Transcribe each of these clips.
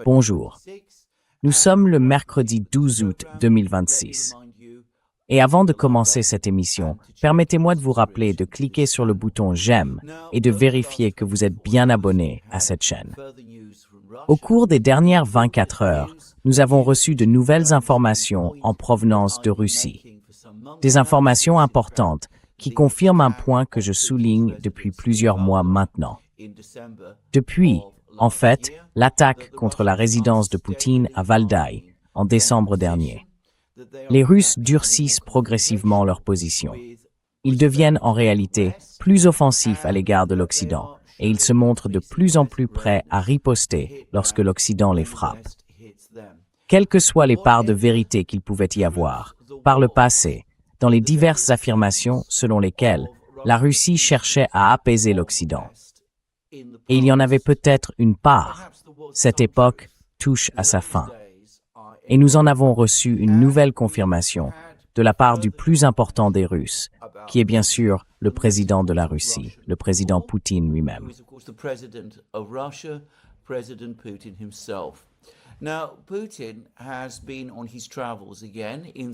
Bonjour. Nous sommes le mercredi 12 août 2026. Et avant de commencer cette émission, permettez-moi de vous rappeler de cliquer sur le bouton j'aime et de vérifier que vous êtes bien abonné à cette chaîne. Au cours des dernières 24 heures, nous avons reçu de nouvelles informations en provenance de Russie. Des informations importantes qui confirment un point que je souligne depuis plusieurs mois maintenant. Depuis, en fait, l'attaque contre la résidence de Poutine à Valdai en décembre dernier. Les Russes durcissent progressivement leur position. Ils deviennent en réalité plus offensifs à l'égard de l'Occident et ils se montrent de plus en plus prêts à riposter lorsque l'Occident les frappe. Quelles que soient les parts de vérité qu'il pouvait y avoir, par le passé, dans les diverses affirmations selon lesquelles la Russie cherchait à apaiser l'Occident. Et il y en avait peut-être une part. Cette époque touche à sa fin. Et nous en avons reçu une nouvelle confirmation de la part du plus important des Russes, qui est bien sûr le président de la Russie, le président Poutine lui-même.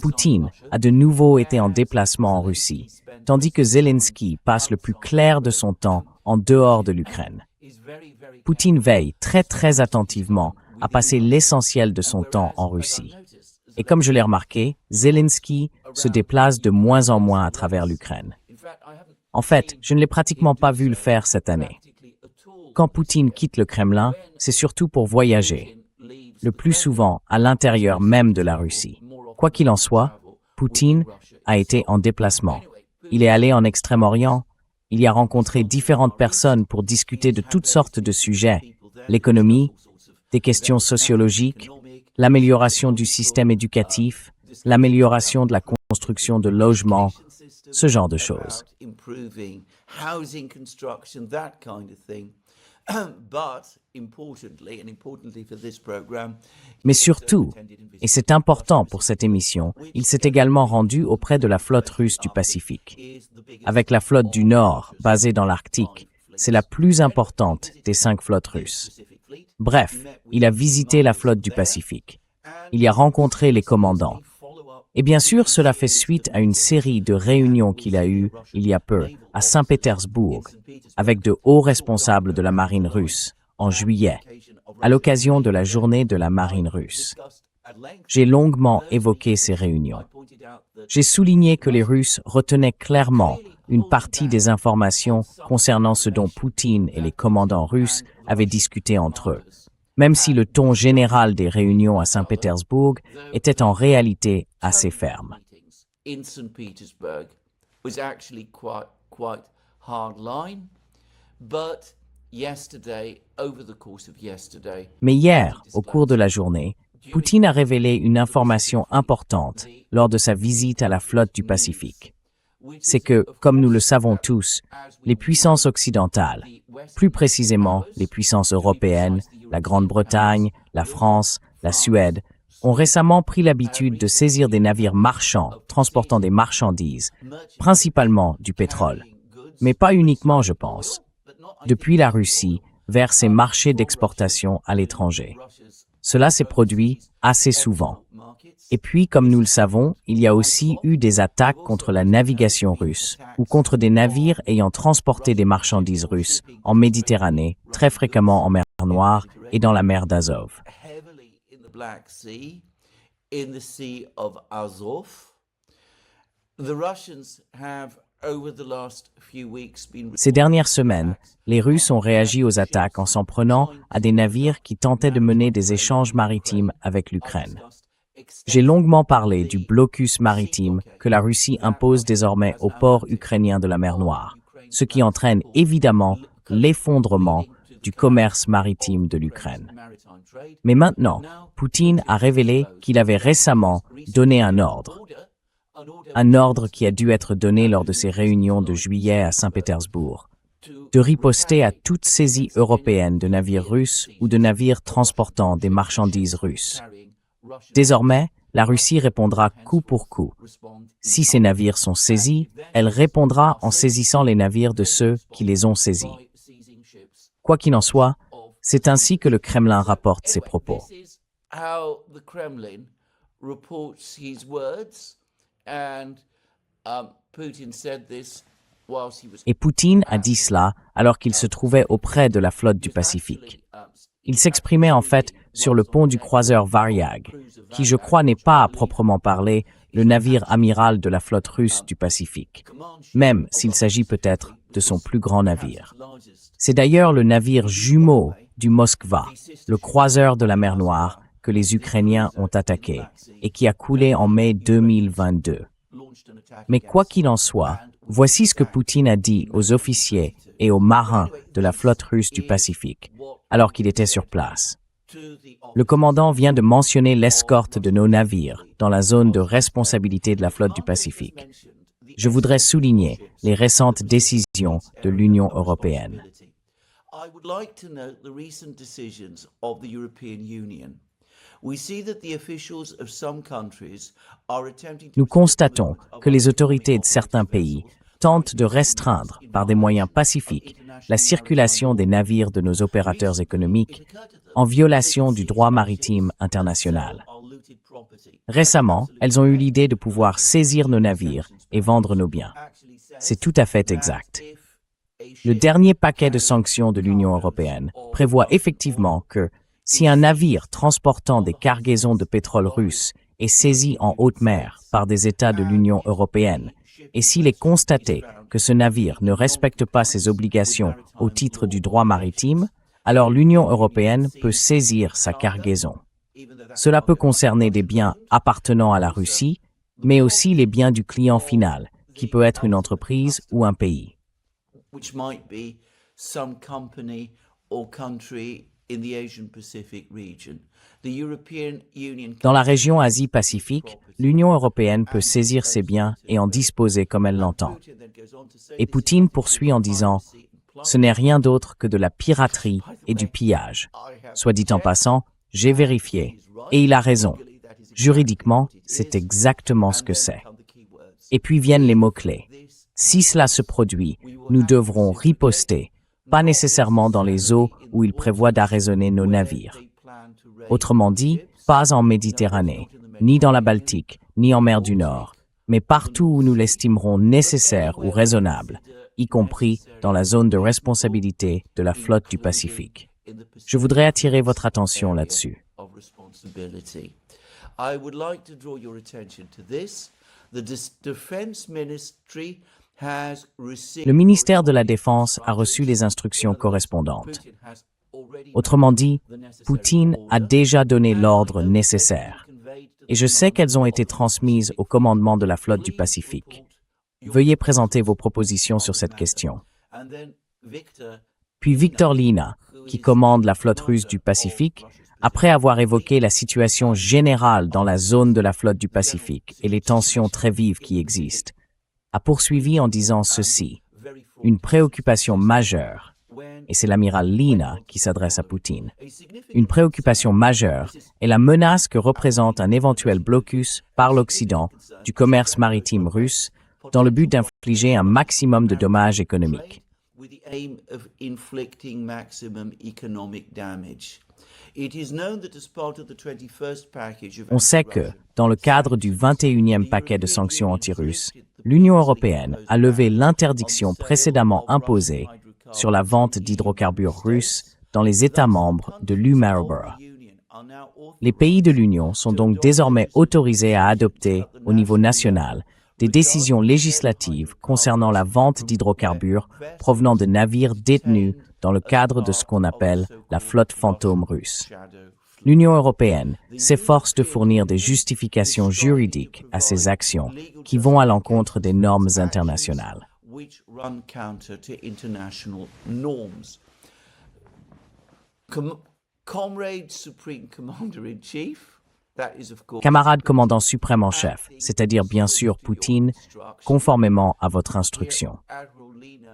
Poutine a de nouveau été en déplacement en Russie, tandis que Zelensky passe le plus clair de son temps en dehors de l'Ukraine. Poutine veille très attentivement à passer l'essentiel de son temps en Russie. Et comme je l'ai remarqué, Zelensky se déplace de moins en moins à travers l'Ukraine. En fait, je ne l'ai pratiquement pas vu le faire cette année. Quand Poutine quitte le Kremlin, c'est surtout pour voyager, le plus souvent à l'intérieur même de la Russie. Quoi qu'il en soit, Poutine a été en déplacement. Il est allé en Extrême-Orient, il y a rencontré différentes personnes pour discuter de toutes sortes de sujets, l'économie, des questions sociologiques, l'amélioration du système éducatif, l'amélioration de la construction de logements, ce genre de choses. Mais surtout, et c'est important pour cette émission, il s'est également rendu auprès de la flotte russe du Pacifique. Avec la flotte du Nord, basée dans l'Arctique, c'est la plus importante des 5 flottes russes. Bref, il a visité la flotte du Pacifique. Il y a rencontré les commandants. Et bien sûr, cela fait suite à une série de réunions qu'il a eues, il y a peu, à Saint-Pétersbourg, avec de hauts responsables de la marine russe, en juillet, à l'occasion de la journée de la marine russe. J'ai longuement évoqué ces réunions. J'ai souligné que les Russes retenaient clairement une partie des informations concernant ce dont Poutine et les commandants russes avaient discuté entre eux, même si le ton général des réunions à Saint-Pétersbourg était en réalité assez ferme. Mais hier, au cours de la journée, Poutine a révélé une information importante lors de sa visite à la flotte du Pacifique. C'est que, comme nous le savons tous, les puissances occidentales, plus précisément les puissances européennes, la Grande-Bretagne, la France, la Suède, ont récemment pris l'habitude de saisir des navires marchands transportant des marchandises, principalement du pétrole. Mais pas uniquement, je pense, depuis la Russie vers ses marchés d'exportation à l'étranger. Cela s'est produit assez souvent. Et puis, comme nous le savons, il y a aussi eu des attaques contre la navigation russe ou contre des navires ayant transporté des marchandises russes en Méditerranée, très fréquemment en mer Noire et dans la mer d'Azov. Ces dernières semaines, les Russes ont réagi aux attaques en s'en prenant à des navires qui tentaient de mener des échanges maritimes avec l'Ukraine. J'ai longuement parlé du blocus maritime que la Russie impose désormais aux ports ukrainiens de la mer Noire, ce qui entraîne évidemment l'effondrement du commerce maritime de l'Ukraine. Mais maintenant, Poutine a révélé qu'il avait récemment donné un ordre qui a dû être donné lors de ses réunions de juillet à Saint-Pétersbourg, de riposter à toute saisie européenne de navires russes ou de navires transportant des marchandises russes. Désormais, la Russie répondra coup pour coup. Si ces navires sont saisis, elle répondra en saisissant les navires de ceux qui les ont saisis. Quoi qu'il en soit, c'est ainsi que le Kremlin rapporte ses propos. Et Poutine a dit cela alors qu'il se trouvait auprès de la flotte du Pacifique. Il s'exprimait en fait sur le pont du croiseur Varyag, qui je crois n'est pas à proprement parler le navire amiral de la flotte russe du Pacifique, même s'il s'agit peut-être de son plus grand navire. C'est d'ailleurs le navire jumeau du Moskva, le croiseur de la mer Noire, que les Ukrainiens ont attaqué et qui a coulé en mai 2022. Mais quoi qu'il en soit, voici ce que Poutine a dit aux officiers et aux marins de la flotte russe du Pacifique, alors qu'il était sur place. Le commandant vient de mentionner l'escorte de nos navires dans la zone de responsabilité de la flotte du Pacifique. Je voudrais souligner les récentes décisions de l'Union européenne. Nous constatons que les autorités de certains pays tentent de restreindre, par des moyens pacifiques, la circulation des navires de nos opérateurs économiques en violation du droit maritime international. Récemment, elles ont eu l'idée de pouvoir saisir nos navires et vendre nos biens. C'est tout à fait exact. Le dernier paquet de sanctions de l'Union européenne prévoit effectivement que si un navire transportant des cargaisons de pétrole russe est saisi en haute mer par des États de l'Union européenne, et s'il est constaté que ce navire ne respecte pas ses obligations au titre du droit maritime, alors l'Union européenne peut saisir sa cargaison. Cela peut concerner des biens appartenant à la Russie, mais aussi les biens du client final, qui peut être une entreprise ou un pays. Dans la région Asie-Pacifique, l'Union européenne peut saisir ses biens et en disposer comme elle l'entend. Et Poutine poursuit en disant « Ce n'est rien d'autre que de la piraterie et du pillage. » Soit dit en passant, j'ai vérifié, et il a raison. Juridiquement, c'est exactement ce que c'est. Et puis viennent les mots-clés. Si cela se produit, nous devrons riposter, pas nécessairement dans les eaux où il prévoit d'arraisonner nos navires. Autrement dit, pas en Méditerranée, ni dans la Baltique, ni en mer du Nord, mais partout où nous l'estimerons nécessaire ou raisonnable, y compris dans la zone de responsabilité de la flotte du Pacifique. Je voudrais attirer votre attention là-dessus. Le ministère de la Défense a reçu les instructions correspondantes. Autrement dit, Poutine a déjà donné l'ordre nécessaire. Et je sais qu'elles ont été transmises au commandement de la flotte du Pacifique. Veuillez présenter vos propositions sur cette question. Puis Victor Lina, qui commande la flotte russe du Pacifique, après avoir évoqué la situation générale dans la zone de la flotte du Pacifique et les tensions très vives qui existent, a poursuivi en disant ceci, une préoccupation majeure, et c'est l'amiral Lina qui s'adresse à Poutine, une préoccupation majeure est la menace que représente un éventuel blocus par l'Occident du commerce maritime russe dans le but d'infliger un maximum de dommages économiques. On sait que, dans le cadre du 21e paquet de sanctions anti-russes, l'Union européenne a levé l'interdiction précédemment imposée sur la vente d'hydrocarbures russes dans les États membres de l'U-Marlborough. Les pays de l'Union sont donc désormais autorisés à adopter, au niveau national, des décisions législatives concernant la vente d'hydrocarbures provenant de navires détenus dans le cadre de ce qu'on appelle la flotte fantôme russe. L'Union européenne s'efforce de fournir des justifications juridiques à ces actions qui vont à l'encontre des normes internationales. Camarade commandant suprême en chef, c'est-à-dire bien sûr Poutine, conformément à votre instruction.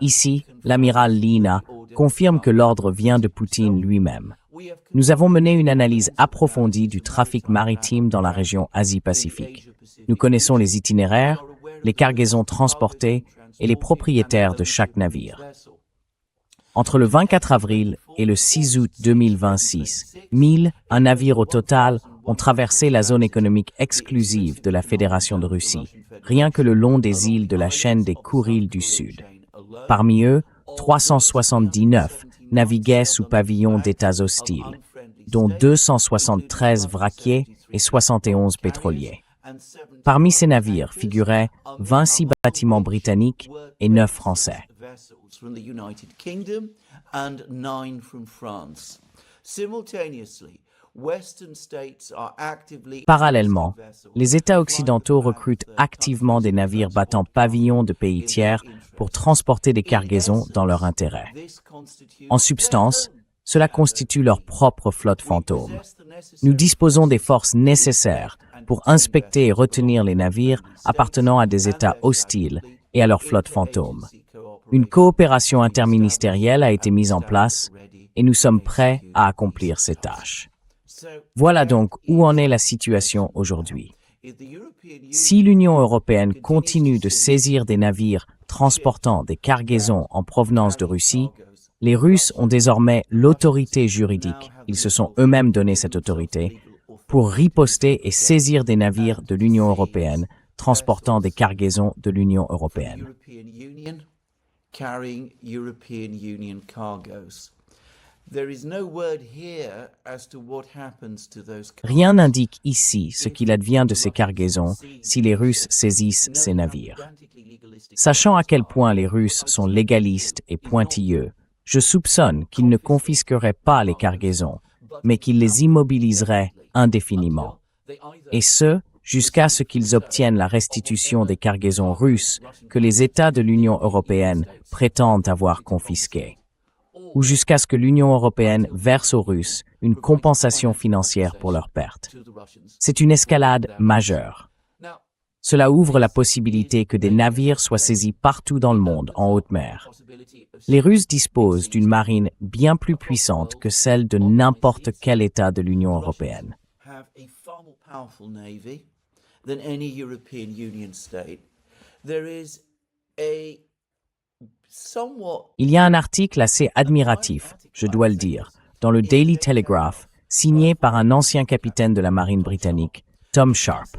Ici, l'amiral Lina confirme que l'ordre vient de Poutine lui-même. Nous avons mené une analyse approfondie du trafic maritime dans la région Asie-Pacifique. Nous connaissons les itinéraires, les cargaisons transportées et les propriétaires de chaque navire. Entre le 24 avril et le 6 août 2026, 1001 navires au total ont traversé la zone économique exclusive de la Fédération de Russie, rien que le long des îles de la chaîne des Kouriles du Sud. Parmi eux, 379 naviguaient sous pavillon d'États hostiles, dont 273 vraquiers et 71 pétroliers. Parmi ces navires figuraient 26 bâtiments britanniques et 9 français. Parallèlement, les États occidentaux recrutent activement des navires battant pavillon de pays tiers pour transporter des cargaisons dans leur intérêt. En substance, cela constitue leur propre flotte fantôme. Nous disposons des forces nécessaires pour inspecter et retenir les navires appartenant à des États hostiles et à leur flotte fantôme. Une coopération interministérielle a été mise en place et nous sommes prêts à accomplir ces tâches. Voilà donc où en est la situation aujourd'hui. Si l'Union européenne continue de saisir des navires transportant des cargaisons en provenance de Russie, les Russes ont désormais l'autorité juridique, ils se sont eux-mêmes donné cette autorité, pour riposter et saisir des navires de l'Union européenne transportant des cargaisons de l'Union européenne. Rien n'indique ici ce qu'il advient de ces cargaisons si les Russes saisissent ces navires. Sachant à quel point les Russes sont légalistes et pointilleux, je soupçonne qu'ils ne confisqueraient pas les cargaisons, mais qu'ils les immobiliseraient indéfiniment. Et ce, jusqu'à ce qu'ils obtiennent la restitution des cargaisons russes que les États de l'Union européenne prétendent avoir confisquées, ou jusqu'à ce que l'Union européenne verse aux Russes une compensation financière pour leurs pertes. C'est une escalade majeure. Cela ouvre la possibilité que des navires soient saisis partout dans le monde, en haute mer. Les Russes disposent d'une marine bien plus puissante que celle de n'importe quel État de l'Union européenne. Il y a un article assez admiratif, je dois le dire, dans le Daily Telegraph, signé par un ancien capitaine de la marine britannique, Tom Sharp.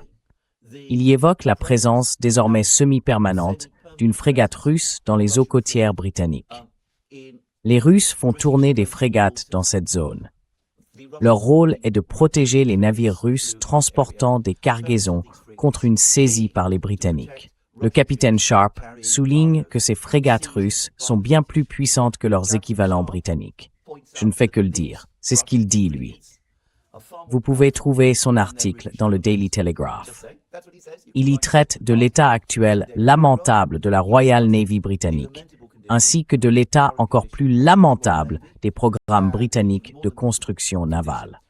Il y évoque la présence désormais semi-permanente d'une frégate russe dans les eaux côtières britanniques. Les Russes font tourner des frégates dans cette zone. Leur rôle est de protéger les navires russes transportant des cargaisons contre une saisie par les Britanniques. Le capitaine Sharp souligne que ces frégates russes sont bien plus puissantes que leurs équivalents britanniques. Je ne fais que le dire. C'est ce qu'il dit, lui. Vous pouvez trouver son article dans le Daily Telegraph. Il y traite de l'état actuel lamentable de la Royal Navy britannique, ainsi que de l'état encore plus lamentable des programmes britanniques de construction navale.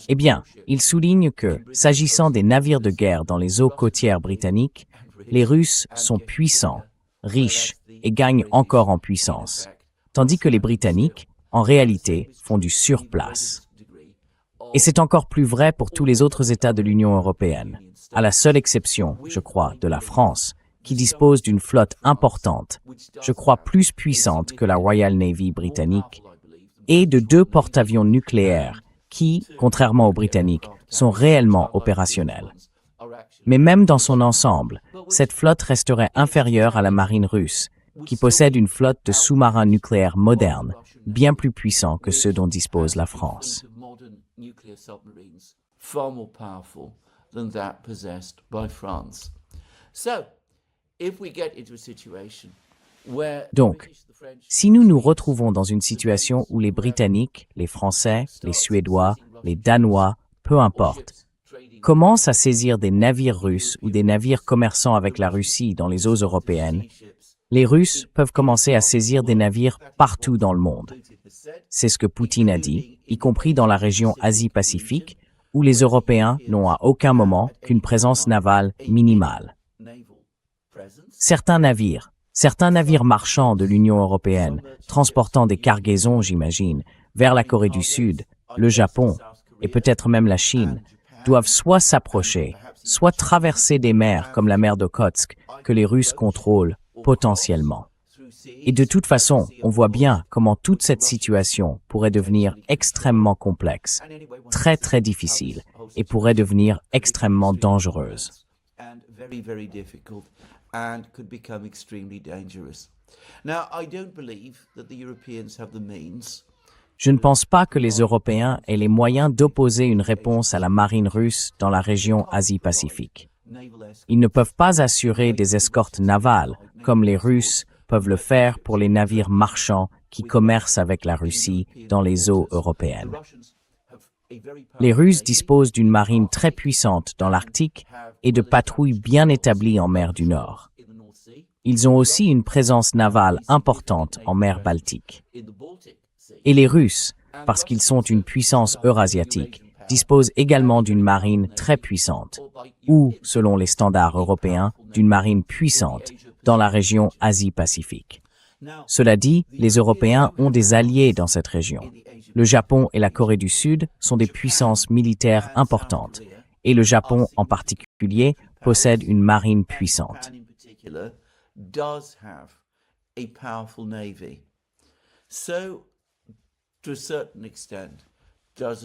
Eh bien, il souligne que, s'agissant des navires de guerre dans les eaux côtières britanniques, les Russes sont puissants, riches et gagnent encore en puissance, tandis que les Britanniques, en réalité, font du surplace. Et c'est encore plus vrai pour tous les autres États de l'Union européenne, à la seule exception, je crois, de la France, qui dispose d'une flotte importante, je crois plus puissante que la Royal Navy britannique, et de 2 porte-avions nucléaires qui, contrairement aux Britanniques, sont réellement opérationnels. Mais même dans son ensemble, cette flotte resterait inférieure à la marine russe, qui possède une flotte de sous-marins nucléaires modernes, bien plus puissants que ceux dont dispose la France. Donc, si nous nous retrouvons dans une situation où les Britanniques, les Français, les Suédois, les Danois, peu importe, commencent à saisir des navires russes ou des navires commerçant avec la Russie dans les eaux européennes, les Russes peuvent commencer à saisir des navires partout dans le monde. C'est ce que Poutine a dit, y compris dans la région Asie-Pacifique, où les Européens n'ont à aucun moment qu'une présence navale minimale. Certains navires marchands de l'Union européenne, transportant des cargaisons, j'imagine, vers la Corée du Sud, le Japon et peut-être même la Chine, doivent soit s'approcher, soit traverser des mers comme la mer d'Okhotsk que les Russes contrôlent potentiellement. Et de toute façon, on voit bien comment toute cette situation pourrait devenir extrêmement complexe, très très difficile, et pourrait devenir extrêmement dangereuse. Je ne pense pas que les Européens aient les moyens d'opposer une réponse à la marine russe dans la région Asie-Pacifique. Ils ne peuvent pas assurer des escortes navales, comme les Russes peuvent le faire pour les navires marchands qui commercent avec la Russie dans les eaux européennes. Les Russes disposent d'une marine très puissante dans l'Arctique et de patrouilles bien établies en mer du Nord. Ils ont aussi une présence navale importante en mer Baltique. Et les Russes, parce qu'ils sont une puissance eurasiatique, disposent également d'une marine très puissante, ou, selon les standards européens, d'une marine puissante dans la région Asie-Pacifique. Cela dit, les Européens ont des alliés dans cette région. Le Japon et la Corée du Sud sont des puissances militaires importantes, et le Japon en particulier possède une marine puissante.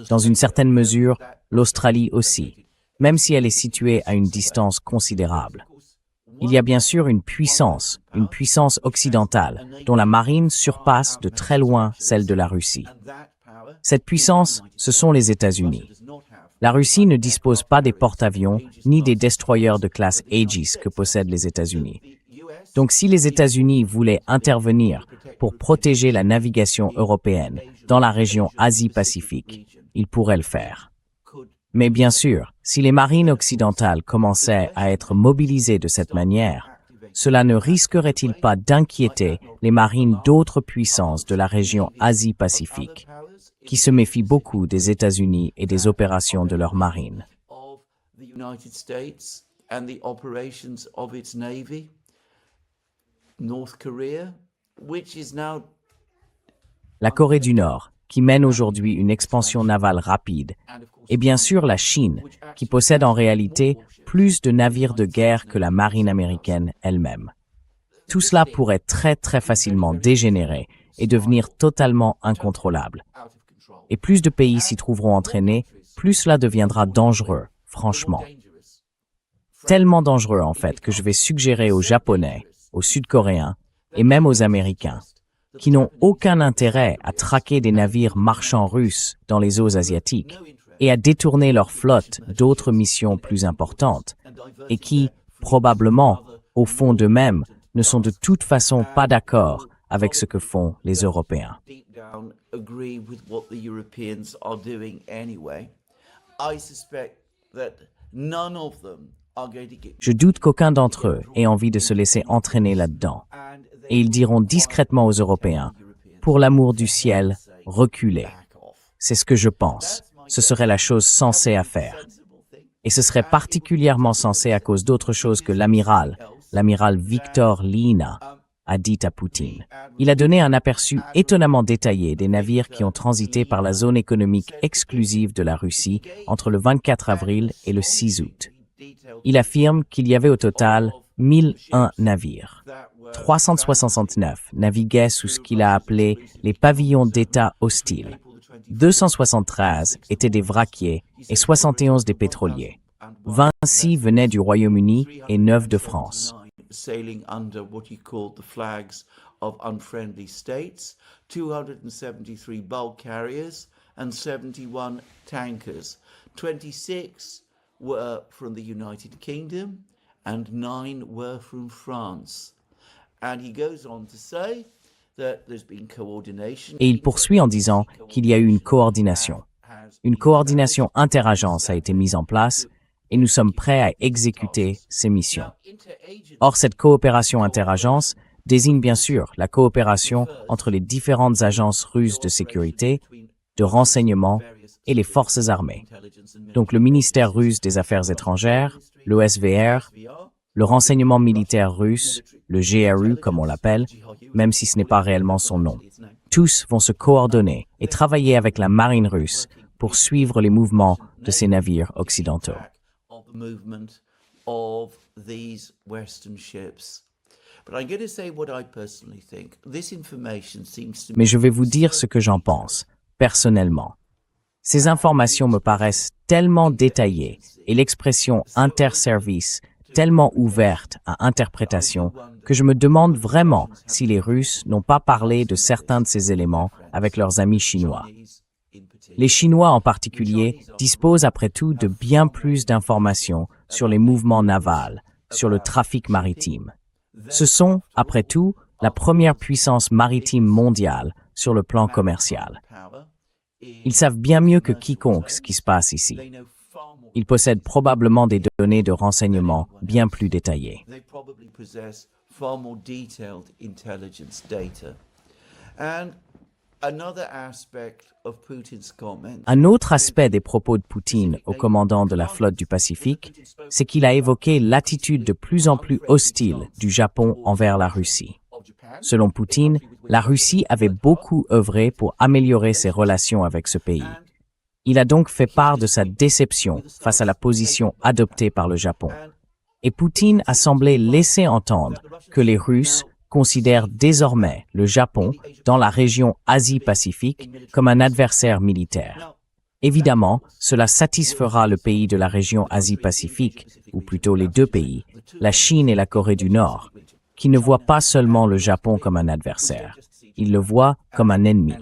Dans une certaine mesure, l'Australie aussi, même si elle est située à une distance considérable. Il y a bien sûr une puissance occidentale, dont la marine surpasse de très loin celle de la Russie. Cette puissance, ce sont les États-Unis. La Russie ne dispose pas des porte-avions ni des destroyers de classe Aegis que possèdent les États-Unis. Donc si les États-Unis voulaient intervenir pour protéger la navigation européenne dans la région Asie-Pacifique, ils pourraient le faire. Mais bien sûr, si les marines occidentales commençaient à être mobilisées de cette manière, cela ne risquerait-il pas d'inquiéter les marines d'autres puissances de la région Asie-Pacifique, qui se méfient beaucoup des États-Unis et des opérations de leur marine? La Corée du Nord, qui mène aujourd'hui une expansion navale rapide, et bien sûr la Chine, qui possède en réalité plus de navires de guerre que la marine américaine elle-même. Tout cela pourrait très très facilement dégénérer et devenir totalement incontrôlable. Et plus de pays s'y trouveront entraînés, plus cela deviendra dangereux, franchement. Tellement dangereux en fait que je vais suggérer aux Japonais, aux Sud-Coréens et même aux Américains, qui n'ont aucun intérêt à traquer des navires marchands russes dans les eaux asiatiques et à détourner leur flotte d'autres missions plus importantes, et qui, probablement, au fond d'eux-mêmes, ne sont de toute façon pas d'accord avec ce que font les Européens. Je doute qu'aucun d'entre eux ait envie de se laisser entraîner là-dedans. Et ils diront discrètement aux Européens, pour l'amour du ciel, reculez. C'est ce que je pense. Ce serait la chose sensée à faire. Et ce serait particulièrement sensé à cause d'autre chose que l'amiral Viktor Lina, a dit à Poutine. Il a donné un aperçu étonnamment détaillé des navires qui ont transité par la zone économique exclusive de la Russie entre le 24 avril et le 6 août. Il affirme qu'il y avait au total 1001 navires. 369 naviguaient sous ce qu'il a appelé les pavillons d'État hostiles. 273 étaient des vraquiers et 71 des pétroliers. 26 venaient du Royaume-Uni et 9 de France. Sailing under what he called the flags of unfriendly states, 273 bulk carriers and 71 tankers. 26 were from the United Kingdom and 9 were from France. And he goes on to say that there's been coordination. Et il poursuit en disant qu'il y a eu une coordination. Une coordination interagence a été mise en place et nous sommes prêts à exécuter ces missions. Or, cette coopération interagence désigne bien sûr la coopération entre les différentes agences russes de sécurité, de renseignement et les forces armées. Donc le ministère russe des Affaires étrangères, l'OSVR, le renseignement militaire russe, le GRU comme on l'appelle, même si ce n'est pas réellement son nom. Tous vont se coordonner et travailler avec la marine russe pour suivre les mouvements de ces navires occidentaux. Mais je vais vous dire ce que j'en pense, personnellement. Ces informations me paraissent tellement détaillées et l'expression interservice tellement ouverte à interprétation que je me demande vraiment si les Russes n'ont pas parlé de certains de ces éléments avec leurs amis chinois. Les Chinois en particulier disposent après tout de bien plus d'informations sur les mouvements navals, sur le trafic maritime. Ce sont, après tout, la première puissance maritime mondiale sur le plan commercial. Ils savent bien mieux que quiconque ce qui se passe ici. Ils possèdent probablement des données de renseignement bien plus détaillées. Un autre aspect des propos de Poutine au commandant de la flotte du Pacifique, c'est qu'il a évoqué l'attitude de plus en plus hostile du Japon envers la Russie. Selon Poutine, la Russie avait beaucoup œuvré pour améliorer ses relations avec ce pays. Il a donc fait part de sa déception face à la position adoptée par le Japon. Et Poutine a semblé laisser entendre que les Russes considèrent désormais le Japon dans la région Asie-Pacifique comme un adversaire militaire. Évidemment, cela satisfera le pays de la région Asie-Pacifique, ou plutôt les deux pays, la Chine et la Corée du Nord, qui ne voient pas seulement le Japon comme un adversaire, ils le voient comme un ennemi.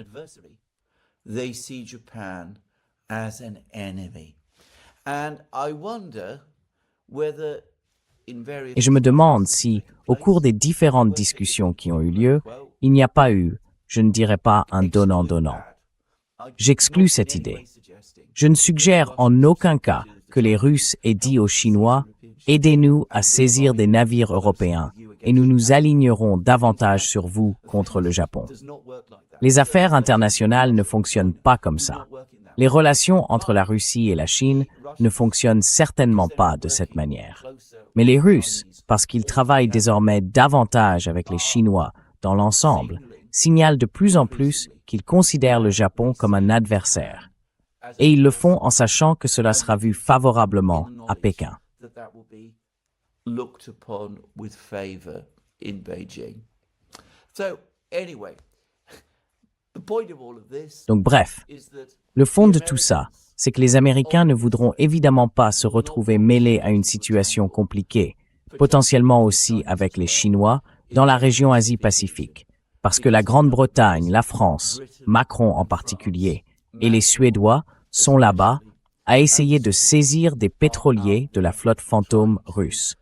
Et je me demande si, au cours des différentes discussions qui ont eu lieu, il n'y a pas eu, je ne dirais pas un donnant-donnant. J'exclus cette idée. Je ne suggère en aucun cas que les Russes aient dit aux Chinois « Aidez-nous à saisir des navires européens et nous nous alignerons davantage sur vous contre le Japon. » Les affaires internationales ne fonctionnent pas comme ça. Les relations entre la Russie et la Chine ne fonctionnent certainement pas de cette manière. Mais les Russes, parce qu'ils travaillent désormais davantage avec les Chinois dans l'ensemble, signalent de plus en plus qu'ils considèrent le Japon comme un adversaire. Et ils le font en sachant que cela sera vu favorablement à Pékin. Donc bref, le fond de tout ça, c'est que les Américains ne voudront évidemment pas se retrouver mêlés à une situation compliquée, potentiellement aussi avec les Chinois, dans la région Asie-Pacifique, parce que la Grande-Bretagne, la France, Macron en particulier, et les Suédois sont là-bas à essayer de saisir des pétroliers de la flotte fantôme russe.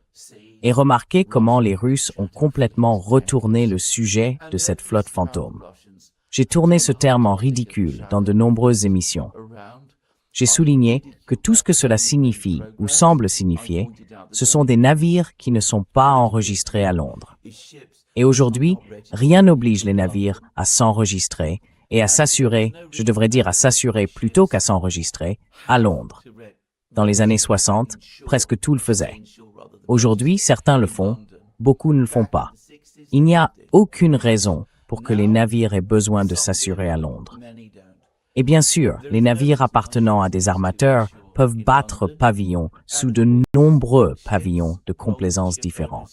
Et remarquez comment les Russes ont complètement retourné le sujet de cette flotte fantôme. J'ai tourné ce terme en ridicule dans de nombreuses émissions. J'ai souligné que tout ce que cela signifie ou semble signifier, ce sont des navires qui ne sont pas enregistrés à Londres. Et aujourd'hui, rien n'oblige les navires à s'enregistrer et à s'assurer, je devrais dire à s'assurer plutôt qu'à s'enregistrer, à Londres. Dans les années 60, presque tout le faisait. Aujourd'hui, certains le font, beaucoup ne le font pas. Il n'y a aucune raison pour que les navires aient besoin de s'assurer à Londres. Et bien sûr, les navires appartenant à des armateurs peuvent battre pavillon sous de nombreux pavillons de complaisance différents.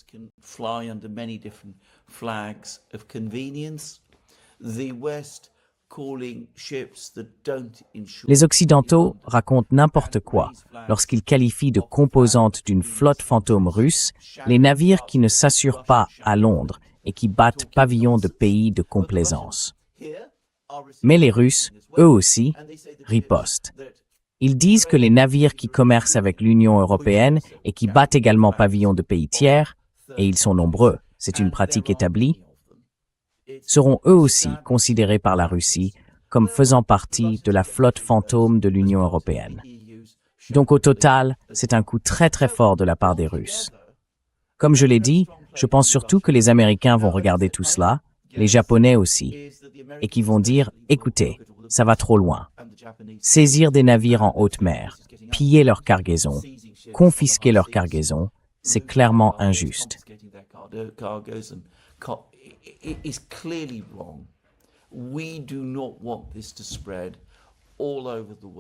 Les Occidentaux racontent n'importe quoi lorsqu'ils qualifient de composantes d'une flotte fantôme russe les navires qui ne s'assurent pas à Londres et qui battent pavillon de pays de complaisance. Mais les Russes, eux aussi, ripostent. Ils disent que les navires qui commercent avec l'Union européenne et qui battent également pavillon de pays tiers, et ils sont nombreux, c'est une pratique établie, seront eux aussi considérés par la Russie comme faisant partie de la flotte fantôme de l'Union européenne. Donc au total, c'est un coup très très fort de la part des Russes. Comme je l'ai dit, je pense surtout que les Américains vont regarder tout cela, les Japonais aussi, et qui vont dire « Écoutez, ça va trop loin. Saisir des navires en haute mer, piller leur cargaison, confisquer leur cargaison, c'est clairement injuste. »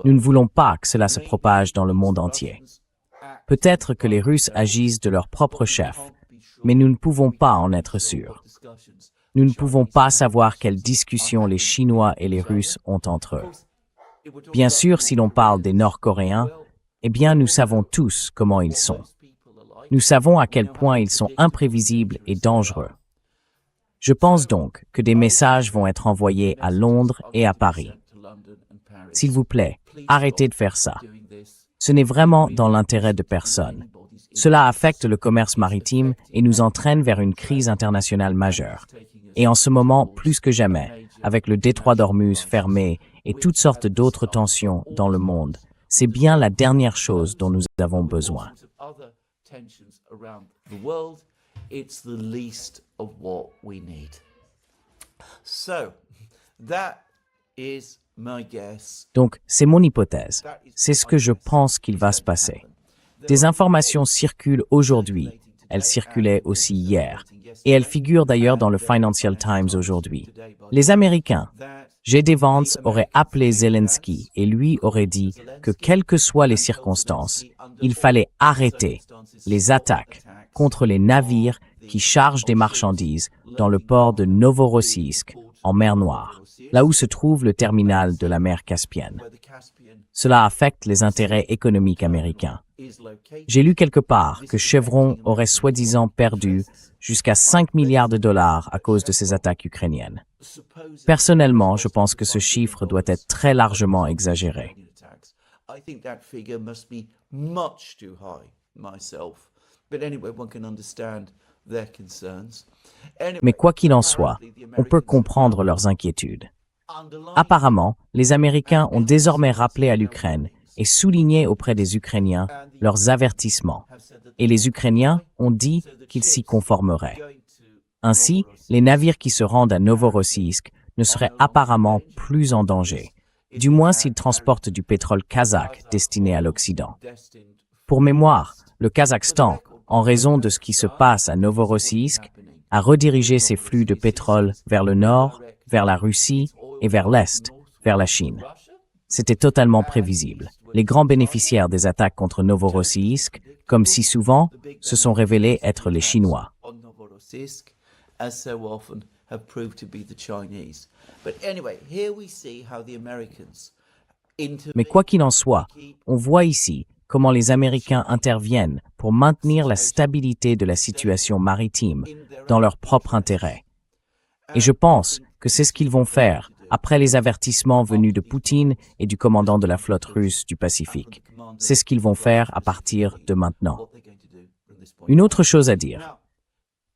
Nous ne voulons pas que cela se propage dans le monde entier. Peut-être que les Russes agissent de leur propre chef, mais nous ne pouvons pas en être sûrs. Nous ne pouvons pas savoir quelles discussions les Chinois et les Russes ont entre eux. Bien sûr, si l'on parle des Nord-Coréens, eh bien, nous savons tous comment ils sont. Nous savons à quel point ils sont imprévisibles et dangereux. Je pense donc que des messages vont être envoyés à Londres et à Paris. S'il vous plaît, arrêtez de faire ça. Ce n'est vraiment dans l'intérêt de personne. Cela affecte le commerce maritime et nous entraîne vers une crise internationale majeure. Et en ce moment, plus que jamais, avec le détroit d'Ormuz fermé et toutes sortes d'autres tensions dans le monde, c'est bien la dernière chose dont nous avons besoin. Donc, c'est mon hypothèse. C'est ce que je pense qu'il va se passer. Des informations circulent aujourd'hui. Elles circulaient aussi hier. Et elles figurent d'ailleurs dans le Financial Times aujourd'hui. Les Américains, J.D. Vance aurait appelé Zelensky et lui aurait dit que quelles que soient les circonstances, il fallait arrêter les attaques contre les navires qui chargent des marchandises dans le port de Novorossiysk, en mer Noire, là où se trouve le terminal de la mer Caspienne. Cela affecte les intérêts économiques américains. J'ai lu quelque part que Chevron aurait soi-disant perdu jusqu'à 5 milliards de dollars à cause de ces attaques ukrainiennes. Personnellement, je pense que ce chiffre doit être très largement exagéré. Mais quoi qu'il en soit, on peut comprendre leurs inquiétudes. Apparemment, les Américains ont désormais rappelé à l'Ukraine et souligné auprès des Ukrainiens leurs avertissements. Et les Ukrainiens ont dit qu'ils s'y conformeraient. Ainsi, les navires qui se rendent à Novorossiysk ne seraient apparemment plus en danger, du moins s'ils transportent du pétrole kazakh destiné à l'Occident. Pour mémoire, le Kazakhstan, en raison de ce qui se passe à Novorossiysk, a redirigé ses flux de pétrole vers le nord, vers la Russie et vers l'est, vers la Chine. C'était totalement prévisible. Les grands bénéficiaires des attaques contre Novorossiysk, comme si souvent, se sont révélés être les Chinois. Mais quoi qu'il en soit, on voit ici comment les Américains interviennent pour maintenir la stabilité de la situation maritime dans leur propre intérêt. Et je pense que c'est ce qu'ils vont faire après les avertissements venus de Poutine et du commandant de la flotte russe du Pacifique. C'est ce qu'ils vont faire à partir de maintenant. Une autre chose à dire.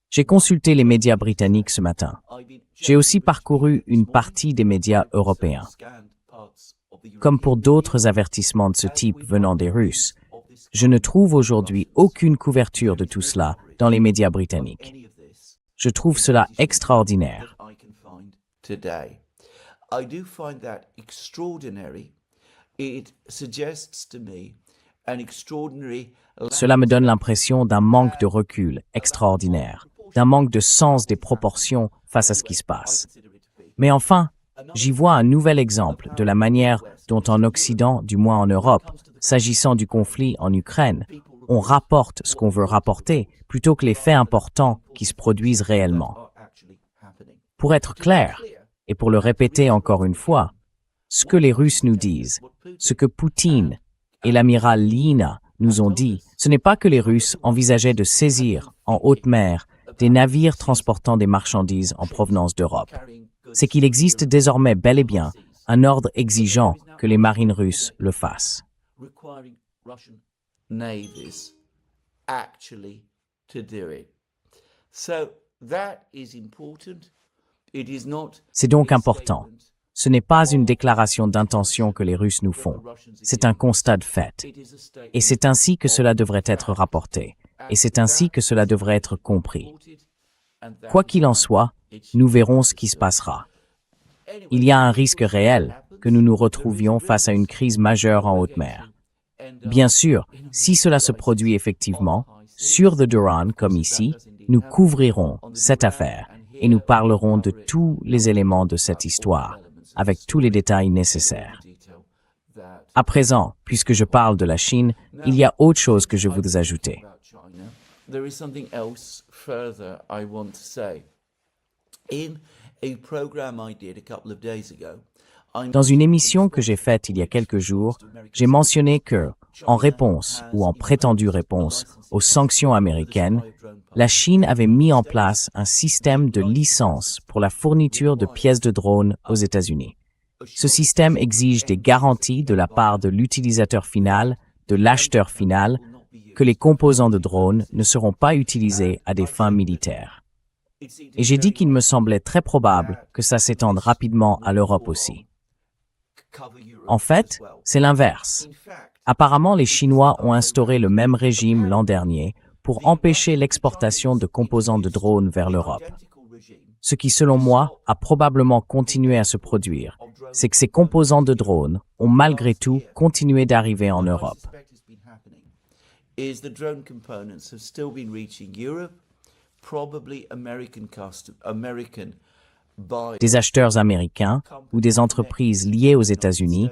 J'ai consulté les médias britanniques ce matin. J'ai aussi parcouru une partie des médias européens. Comme pour d'autres avertissements de ce type venant des Russes, je ne trouve aujourd'hui aucune couverture de tout cela dans les médias britanniques. Je trouve cela extraordinaire. Cela me donne l'impression d'un manque de recul extraordinaire, d'un manque de sens des proportions face à ce qui se passe. Mais enfin, j'y vois un nouvel exemple de la manière dont en Occident, du moins en Europe, s'agissant du conflit en Ukraine, on rapporte ce qu'on veut rapporter plutôt que les faits importants qui se produisent réellement. Pour être clair, et pour le répéter encore une fois, ce que les Russes nous disent, ce que Poutine et l'amiral Lyna nous ont dit, ce n'est pas que les Russes envisageaient de saisir en haute mer des navires transportant des marchandises en provenance d'Europe. C'est qu'il existe désormais bel et bien un ordre exigeant que les marines russes le fassent. C'est donc important. Ce n'est pas une déclaration d'intention que les Russes nous font. C'est un constat de fait. Et c'est ainsi que cela devrait être rapporté. Et c'est ainsi que cela devrait être compris. Quoi qu'il en soit, nous verrons ce qui se passera. Il y a un risque réel que nous nous retrouvions face à une crise majeure en haute mer. Bien sûr, si cela se produit effectivement, sur The Duran comme ici, nous couvrirons cette affaire et nous parlerons de tous les éléments de cette histoire, avec tous les détails nécessaires. À présent, puisque je parle de la Chine, il y a autre chose que je voudrais ajouter. There is something else further I want to say. In a program I did a couple of days ago, Dans une émission que j'ai faite il y a quelques jours, j'ai mentionné que, en réponse ou en prétendue réponse aux sanctions américaines, la Chine avait mis en place un système de licence pour la fourniture de pièces de drones aux États-Unis. Ce système exige des garanties de la part de l'utilisateur final, de l'acheteur final, que les composants de drones ne seront pas utilisés à des fins militaires. Et j'ai dit qu'il me semblait très probable que ça s'étende rapidement à l'Europe aussi. En fait, c'est l'inverse. Apparemment, les Chinois ont instauré le même régime l'an dernier pour empêcher l'exportation de composants de drones vers l'Europe. Ce qui, selon moi, a probablement continué à se produire, c'est que ces composants de drones ont malgré tout continué d'arriver en Europe. Is the drone components have still been reaching Europe, probably American buy. Des acheteurs américains ou des entreprises liées aux États-Unis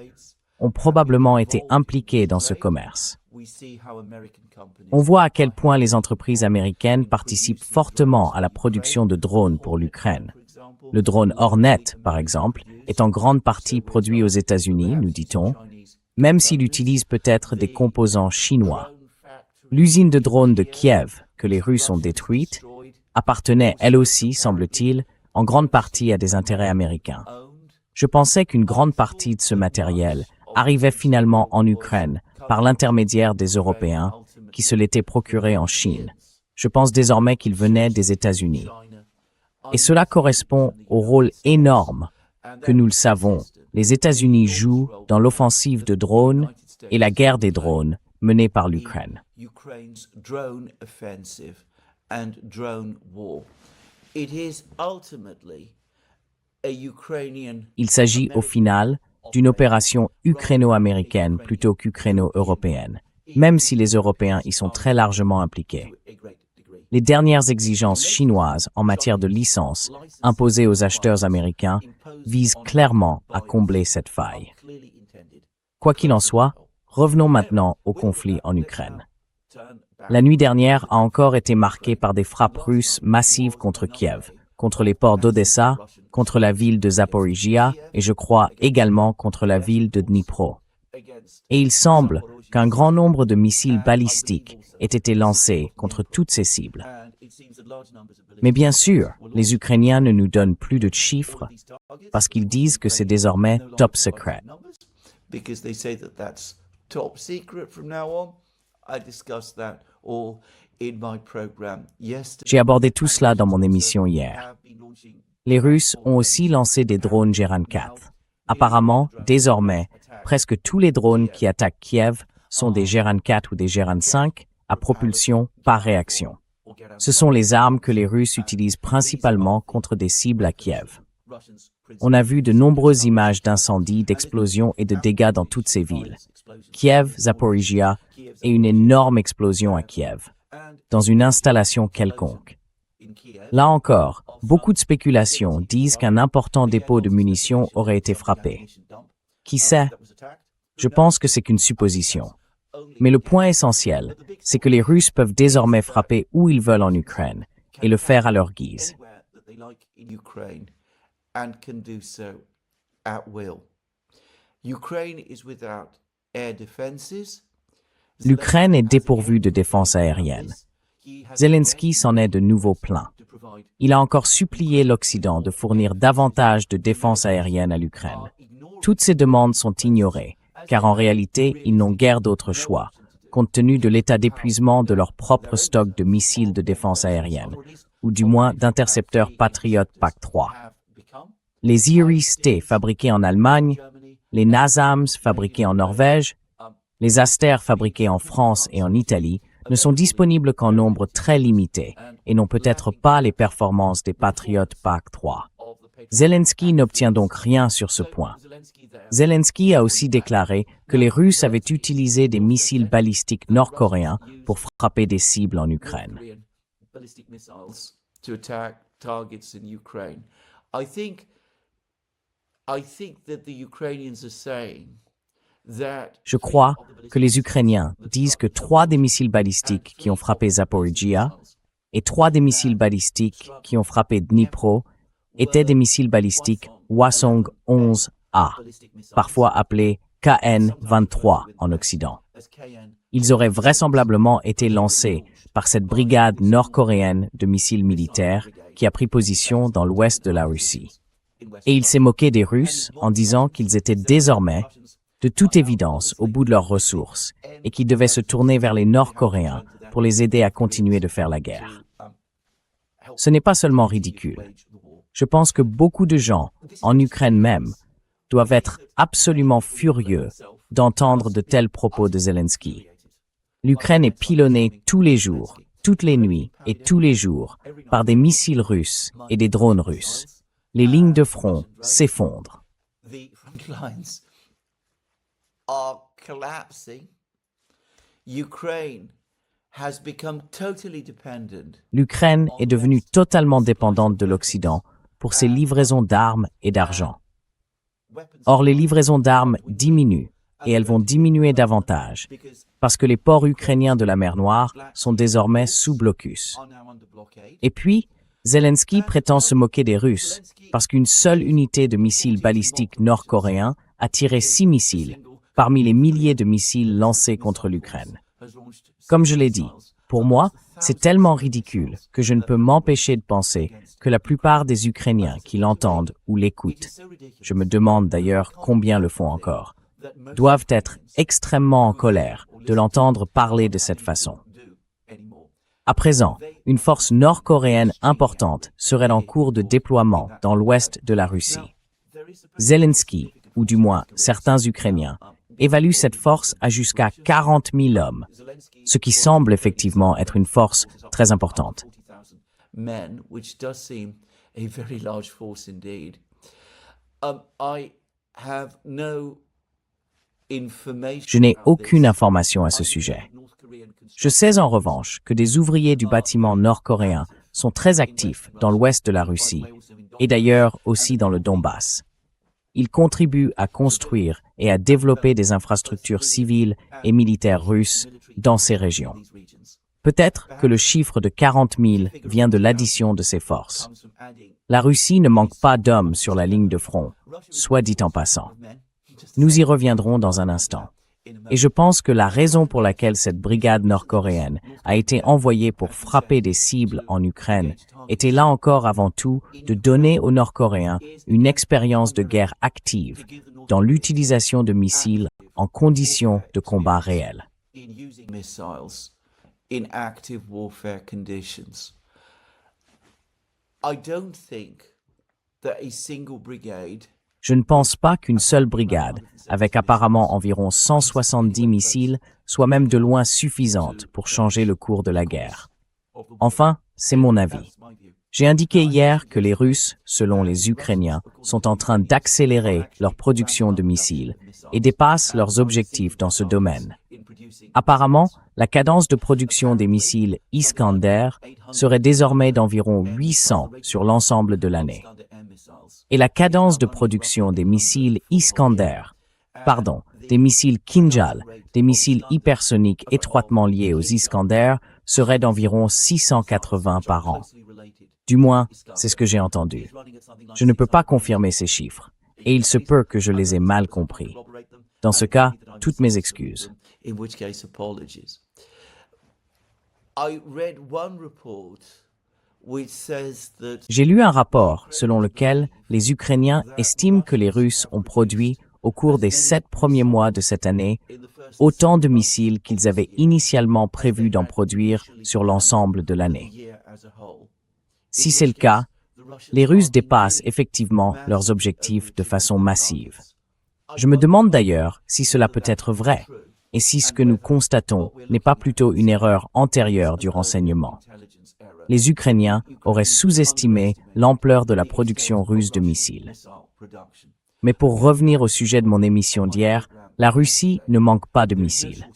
ont probablement été impliqués dans ce commerce. On voit à quel point les entreprises américaines participent fortement à la production de drones pour l'Ukraine. Le drone Hornet, par exemple, est en grande partie produit aux États-Unis, nous dit-on, même s'il utilise peut-être des composants chinois. L'usine de drones de Kiev, que les Russes ont détruite, appartenait elle aussi, semble-t-il, en grande partie à des intérêts américains. Je pensais qu'une grande partie de ce matériel arrivait finalement en Ukraine par l'intermédiaire des Européens qui se l'étaient procuré en Chine. Je pense désormais qu'il venait des États-Unis. Et cela correspond au rôle énorme que, nous le savons, les États-Unis jouent dans l'offensive de drones et la guerre des drones menée par l'Ukraine. Ukraine's drone offensive and drone war. It is ultimately a Ukrainian. Il s'agit au final d'une opération ukraino-américaine plutôt qu'ukraino-européenne, même si les Européens y sont très largement impliqués. Les dernières exigences chinoises en matière de licence imposées aux acheteurs américains visent clairement à combler cette faille. Quoi qu'il en soit, revenons maintenant au conflit en Ukraine. La nuit dernière a encore été marquée par des frappes russes massives contre Kiev, contre les ports d'Odessa, contre la ville de Zaporizhia et je crois également contre la ville de Dnipro. Et il semble qu'un grand nombre de missiles balistiques aient été lancés contre toutes ces cibles. Mais bien sûr, les Ukrainiens ne nous donnent plus de chiffres parce qu'ils disent que c'est désormais top secret. Because they say that that's top secret from now on. I discussed that all in my program yesterday. J'ai abordé tout cela dans mon émission hier. Les Russes ont aussi lancé des drones Geran 4. Apparemment, désormais, presque tous les drones qui attaquent Kiev sont des Geran 4 ou des Geran 5 à propulsion par réaction. Ce sont les armes que les Russes utilisent principalement contre des cibles à Kiev. On a vu de nombreuses images d'incendies, d'explosions et de dégâts dans toutes ces villes. Kiev, Zaporizhia et une énorme explosion à Kiev, dans une installation quelconque. Là encore, beaucoup de spéculations disent qu'un important dépôt de munitions aurait été frappé. Qui sait? Je pense que c'est qu'une supposition. Mais le point essentiel, c'est que les Russes peuvent désormais frapper où ils veulent en Ukraine et le faire à leur guise. And can do so at will. Ukraine is without air defenses. L'Ukraine est dépourvue de défense aérienne. Zelensky s'en est de nouveau plaint. Il a encore supplié l'Occident de fournir davantage de défense aérienne à l'Ukraine. Toutes ces demandes sont ignorées, car en réalité, ils n'ont guère d'autre choix, compte tenu de l'état d'épuisement de leur propre stock de missiles de défense aérienne, ou du moins d'intercepteurs Patriot PAC-3. Les Iris-T fabriqués en Allemagne, les NASAMS fabriqués en Norvège, les Aster fabriqués en France et en Italie ne sont disponibles qu'en nombre très limité et n'ont peut-être pas les performances des Patriot PAC-3. Zelensky n'obtient donc rien sur ce point. Zelensky a aussi déclaré que les Russes avaient utilisé des missiles balistiques nord-coréens pour frapper des cibles en Ukraine. I think that the Ukrainians are saying Je crois que les Ukrainiens disent que 3 des missiles balistiques qui ont frappé Zaporizhia et 3 des missiles balistiques qui ont frappé Dnipro étaient des missiles balistiques Hwasong-11A, parfois appelés KN-23 en Occident. Ils auraient vraisemblablement été lancés par cette brigade nord-coréenne de missiles militaires qui a pris position dans l'ouest de la Russie. Et il s'est moqué des Russes en disant qu'ils étaient désormais, de toute évidence, au bout de leurs ressources et qu'ils devaient se tourner vers les Nord-Coréens pour les aider à continuer de faire la guerre. Ce n'est pas seulement ridicule. Je pense que beaucoup de gens, en Ukraine même, doivent être absolument furieux d'entendre de tels propos de Zelensky. L'Ukraine est pilonnée tous les jours, toutes les nuits et tous les jours par des missiles russes et des drones russes. Les lignes de front s'effondrent. The front lines are collapsing. Ukraine has become totally dependent. L'Ukraine est devenue totalement dépendante de l'Occident pour ses livraisons d'armes et d'argent. Or, les livraisons d'armes diminuent et elles vont diminuer davantage parce que les ports ukrainiens de la mer Noire sont désormais sous blocus. Et puis, Zelensky prétend se moquer des Russes parce qu'une seule unité de missiles balistiques nord-coréens a tiré 6 missiles parmi les milliers de missiles lancés contre l'Ukraine. Comme je l'ai dit, pour moi, c'est tellement ridicule que je ne peux m'empêcher de penser que la plupart des Ukrainiens qui l'entendent ou l'écoutent, je me demande d'ailleurs combien le font encore, doivent être extrêmement en colère de l'entendre parler de cette façon. À présent, une force nord-coréenne importante serait en cours de déploiement dans l'ouest de la Russie. Zelensky, ou du moins certains Ukrainiens, évaluent cette force à jusqu'à 40 000 hommes, ce qui semble effectivement être une force très importante. Men, which does seem a very large force indeed. I have no information. Je n'ai aucune information à ce sujet. Je sais en revanche que des ouvriers du bâtiment nord-coréen sont très actifs dans l'ouest de la Russie et d'ailleurs aussi dans le Donbass. Ils contribuent à construire et à développer des infrastructures civiles et militaires russes dans ces régions. Peut-être que le chiffre de 40 000 vient de l'addition de ces forces. La Russie ne manque pas d'hommes sur la ligne de front, soit dit en passant. Nous y reviendrons dans un instant. Et je pense que la raison pour laquelle cette brigade nord-coréenne a été envoyée pour frapper des cibles en Ukraine était là encore avant tout de donner aux Nord-Coréens une expérience de guerre active dans l'utilisation de missiles en conditions de combat réels. In active warfare conditions. I don't think that a single brigade. Je ne pense pas qu'une seule brigade, avec apparemment environ 170 missiles, soit même de loin suffisante pour changer le cours de la guerre. Enfin, c'est mon avis. J'ai indiqué hier que les Russes, selon les Ukrainiens, sont en train d'accélérer leur production de missiles et dépassent leurs objectifs dans ce domaine. Apparemment, la cadence de production des missiles Iskander serait désormais d'environ 800 sur l'ensemble de l'année. Et la cadence de production des missiles des missiles Kinjal, des missiles hypersoniques étroitement liés aux Iskander, serait d'environ 680 par an. Du moins, c'est ce que j'ai entendu. Je ne peux pas confirmer ces chiffres, et il se peut que je les ai mal compris. Dans ce cas, toutes mes excuses. In which case, apologies. I read one report which says that J'ai lu un rapport selon lequel les Ukrainiens estiment que les Russes ont produit, au cours des 7 premiers mois de cette année, autant de missiles qu'ils avaient initialement prévu d'en produire sur l'ensemble de l'année. Si c'est le cas, les Russes dépassent effectivement leurs objectifs de façon massive. Je me demande d'ailleurs si cela peut être vrai, et si ce que nous constatons n'est pas plutôt une erreur antérieure du renseignement. Les Ukrainiens auraient sous-estimé l'ampleur de la production russe de missiles. Mais pour revenir au sujet de mon émission d'hier, la Russie ne manque pas de missiles.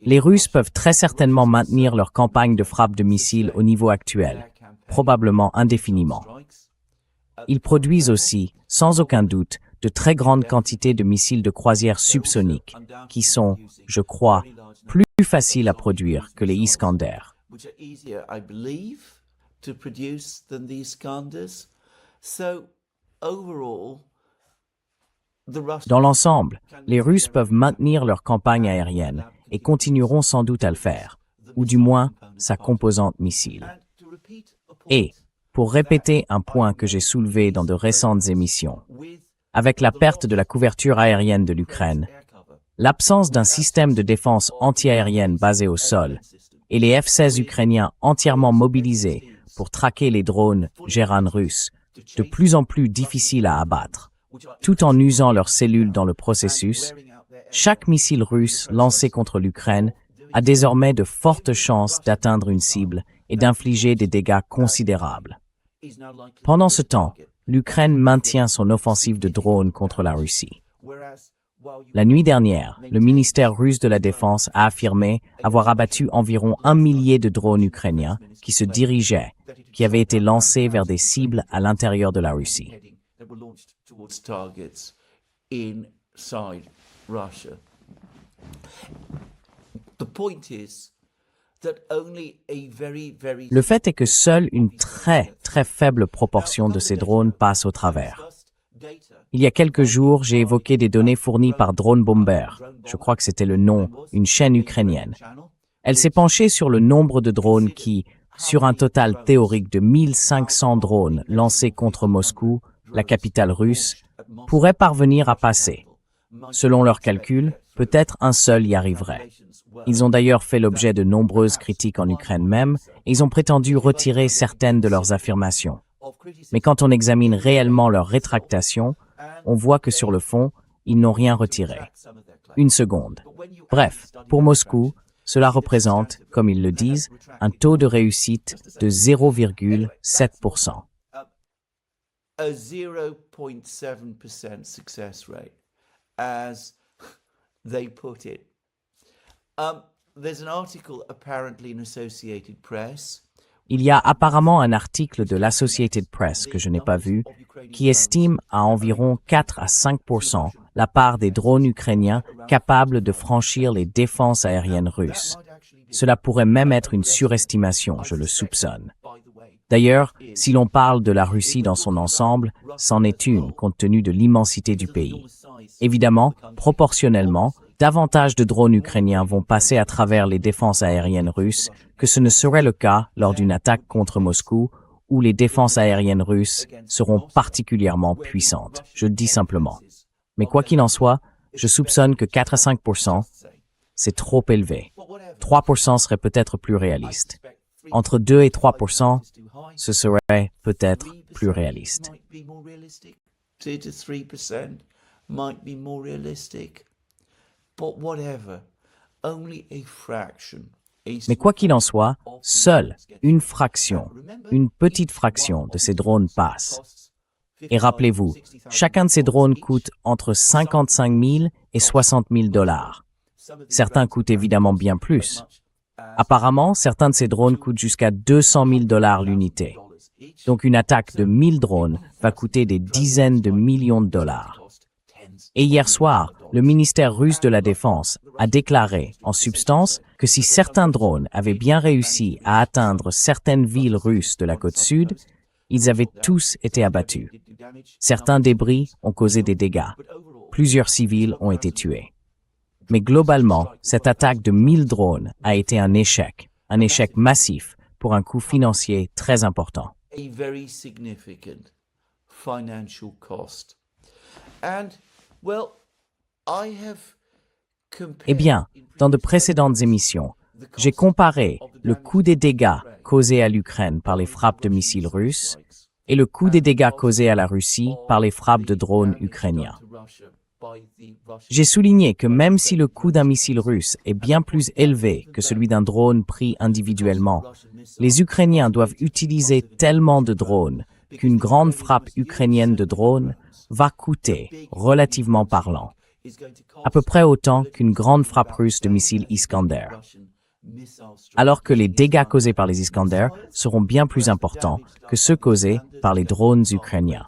Les Russes peuvent très certainement maintenir leur campagne de frappe de missiles au niveau actuel, probablement indéfiniment. Ils produisent aussi, sans aucun doute, de très grandes quantités de missiles de croisière subsoniques qui sont, je crois, plus faciles à produire que les Iskander. which are easier, I believe, to produce than the Iskanders. So, overall, the Russians Dans l'ensemble, les Russes peuvent maintenir leur campagne aérienne et continueront sans doute à le faire, ou du moins sa composante missile. and to repeat a point Et, pour répéter un point que j'ai soulevé dans de récentes émissions, with avec la perte de la couverture aérienne de l'Ukraine, air cover l'absence d'un système de défense antiaérienne basé au sol et les F-16 ukrainiens entièrement mobilisés pour traquer les drones Geran russes, de plus en plus difficiles à abattre, tout en usant leurs cellules dans le processus, chaque missile russe lancé contre l'Ukraine a désormais de fortes chances d'atteindre une cible et d'infliger des dégâts considérables. is now likely Pendant ce temps, l'Ukraine maintient son offensive de drones contre la Russie. whereas while you La nuit dernière, le ministère russe de la Défense a affirmé avoir abattu environ 1 millier de drones ukrainiens qui se dirigeaient, qui avaient été lancés vers des cibles à l'intérieur de la Russie. heading that were launched towards targets inside Russia. The point is that only a very Le fait est que seule une très faible proportion de ces drones passe au travers. just data Il y a quelques jours, j'ai évoqué des données fournies par Drone Bomber. Je crois que c'était le nom, une chaîne ukrainienne. channel Elle s'est penchée sur le nombre de drones qui, sur un total théorique de 1500 drones lancés contre Moscou, la capitale russe, pourraient parvenir à passer. Selon leurs calculs, peut-être un seul y arriverait. Ils ont d'ailleurs fait l'objet de nombreuses critiques en Ukraine même, et ils ont prétendu retirer certaines de leurs affirmations. Mais quand on examine réellement leurs rétractations, on voit que sur le fond, ils n'ont rien retiré. Une seconde. Bref, pour Moscou, cela représente, comme ils le disent, un taux de réussite de 0,7%. a 0.7% success rate, as they put it. There's an article apparently in Associated Press Il y a apparemment un article de l'Associated Press que je n'ai pas vu, qui estime à environ 4 à 5% la part des drones ukrainiens capables de franchir les défenses aériennes russes. Cela pourrait même être une surestimation, je le soupçonne. D'ailleurs, si l'on parle de la Russie dans son ensemble, c'en est une, compte tenu de l'immensité du pays. Évidemment, proportionnellement, davantage de drones ukrainiens vont passer à travers les défenses aériennes russes que ce ne serait le cas lors d'une attaque contre Moscou, où les défenses aériennes russes seront particulièrement puissantes. Je le dis simplement. Mais quoi qu'il en soit, je soupçonne que 4 à 5%, c'est trop élevé. 3% serait peut-être plus réaliste. Entre 2 et 3%, ce serait peut-être plus réaliste. 2 to 3% might be more realistic. But whatever, only a fraction. Mais quoi qu'il en soit, seule une fraction, une petite fraction de ces drones passe. Et rappelez-vous, chacun de ces drones coûte entre 55 000 et 60 000 dollars. Certains coûtent évidemment bien plus. Apparemment, certains de ces drones coûtent jusqu'à 200 000 dollars l'unité. Donc une attaque de 1000 drones va coûter des dizaines de millions de dollars. Et hier soir, le ministère russe de la Défense a déclaré, en substance, que si certains drones avaient bien réussi à atteindre certaines villes russes de la côte sud, ils avaient tous été abattus. Certains débris ont causé des dégâts. Plusieurs civils ont été tués. Mais globalement, cette attaque de 1000 drones a été un échec massif pour un coût financier très important. A very significant financial cost. And, well, I have compared Eh bien, dans de précédentes émissions, j'ai comparé le coût des dégâts causés à l'Ukraine par les frappes de missiles russes et le coût des dégâts causés à la Russie par les frappes de drones ukrainiens. J'ai souligné que même si le coût d'un missile russe est bien plus élevé que celui d'un drone pris individuellement, les Ukrainiens doivent utiliser tellement de drones qu'une grande frappe ukrainienne de drones va coûter, relativement parlant, à peu près autant qu'une grande frappe russe de missiles Iskander, alors que les dégâts causés par les Iskander seront bien plus importants que ceux causés par les drones ukrainiens.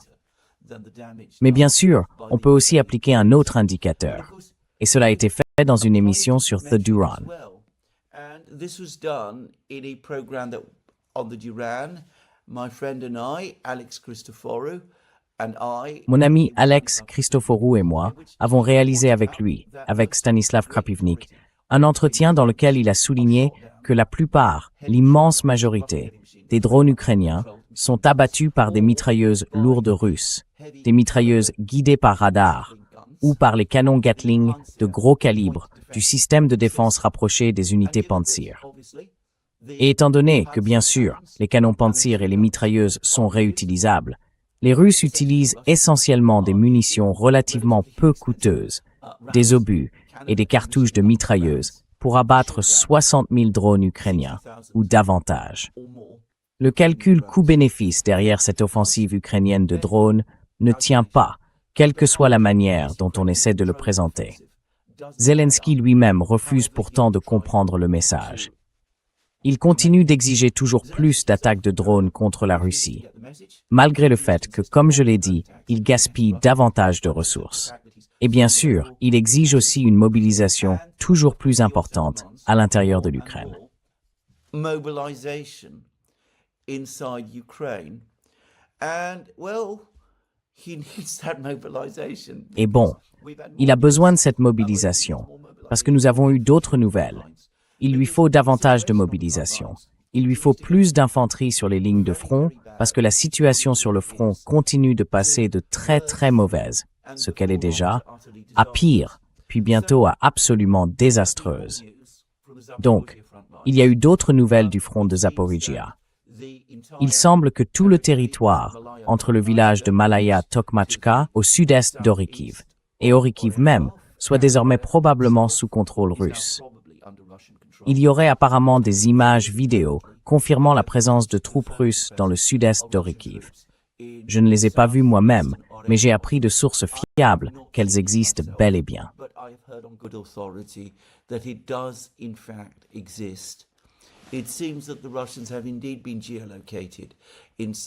Mais bien sûr, on peut aussi appliquer un autre indicateur. Et cela a été fait dans une émission sur The Duran. And this was done in a program that on the Duran, my friend and I, Alex Christoforou, and I. Mon ami Alex Christoforou et moi avons réalisé avec lui, avec Stanislav Krapivnik, un entretien dans lequel il a souligné que la plupart, l'immense majorité, des drones ukrainiens sont abattus par des mitrailleuses lourdes russes, des mitrailleuses guidées par radar, ou par les canons Gatling de gros calibre du système de défense rapproché des unités Pantsir. Et étant donné que, bien sûr, les canons Pantsir et les mitrailleuses sont réutilisables, les Russes utilisent essentiellement des munitions relativement peu coûteuses, des obus et des cartouches de mitrailleuses pour abattre 60 000 drones ukrainiens, ou davantage. Le calcul coût-bénéfice derrière cette offensive ukrainienne de drones ne tient pas, quelle que soit la manière dont on essaie de le présenter. Zelensky lui-même refuse pourtant de comprendre le message. Il continue d'exiger toujours plus d'attaques de drones contre la Russie, malgré le fait que, comme je l'ai dit, il gaspille davantage de ressources. Et bien sûr, il exige aussi une mobilisation toujours plus importante à l'intérieur de l'Ukraine. Mobilization inside Ukraine. And, well, he needs that mobilization. Et bon, il a besoin de cette mobilisation, parce que nous avons eu d'autres nouvelles. Il lui faut davantage de mobilisation. Il lui faut plus d'infanterie sur les lignes de front, parce que la situation sur le front continue de passer de très mauvaise, ce qu'elle est déjà, à pire, puis bientôt à absolument désastreuse. Donc, il y a eu d'autres nouvelles du front de Zaporizhia. Il semble que tout le territoire, entre le village de Malaya Tokmachka au sud-est d'Orikiv, et Orikiv même, soit désormais probablement sous contrôle russe. Il y aurait apparemment des images vidéo confirmant la présence de troupes russes dans le sud-est d'Orikiv. Je ne les ai pas vues moi-même, mais j'ai appris de sources fiables qu'elles existent bel et bien.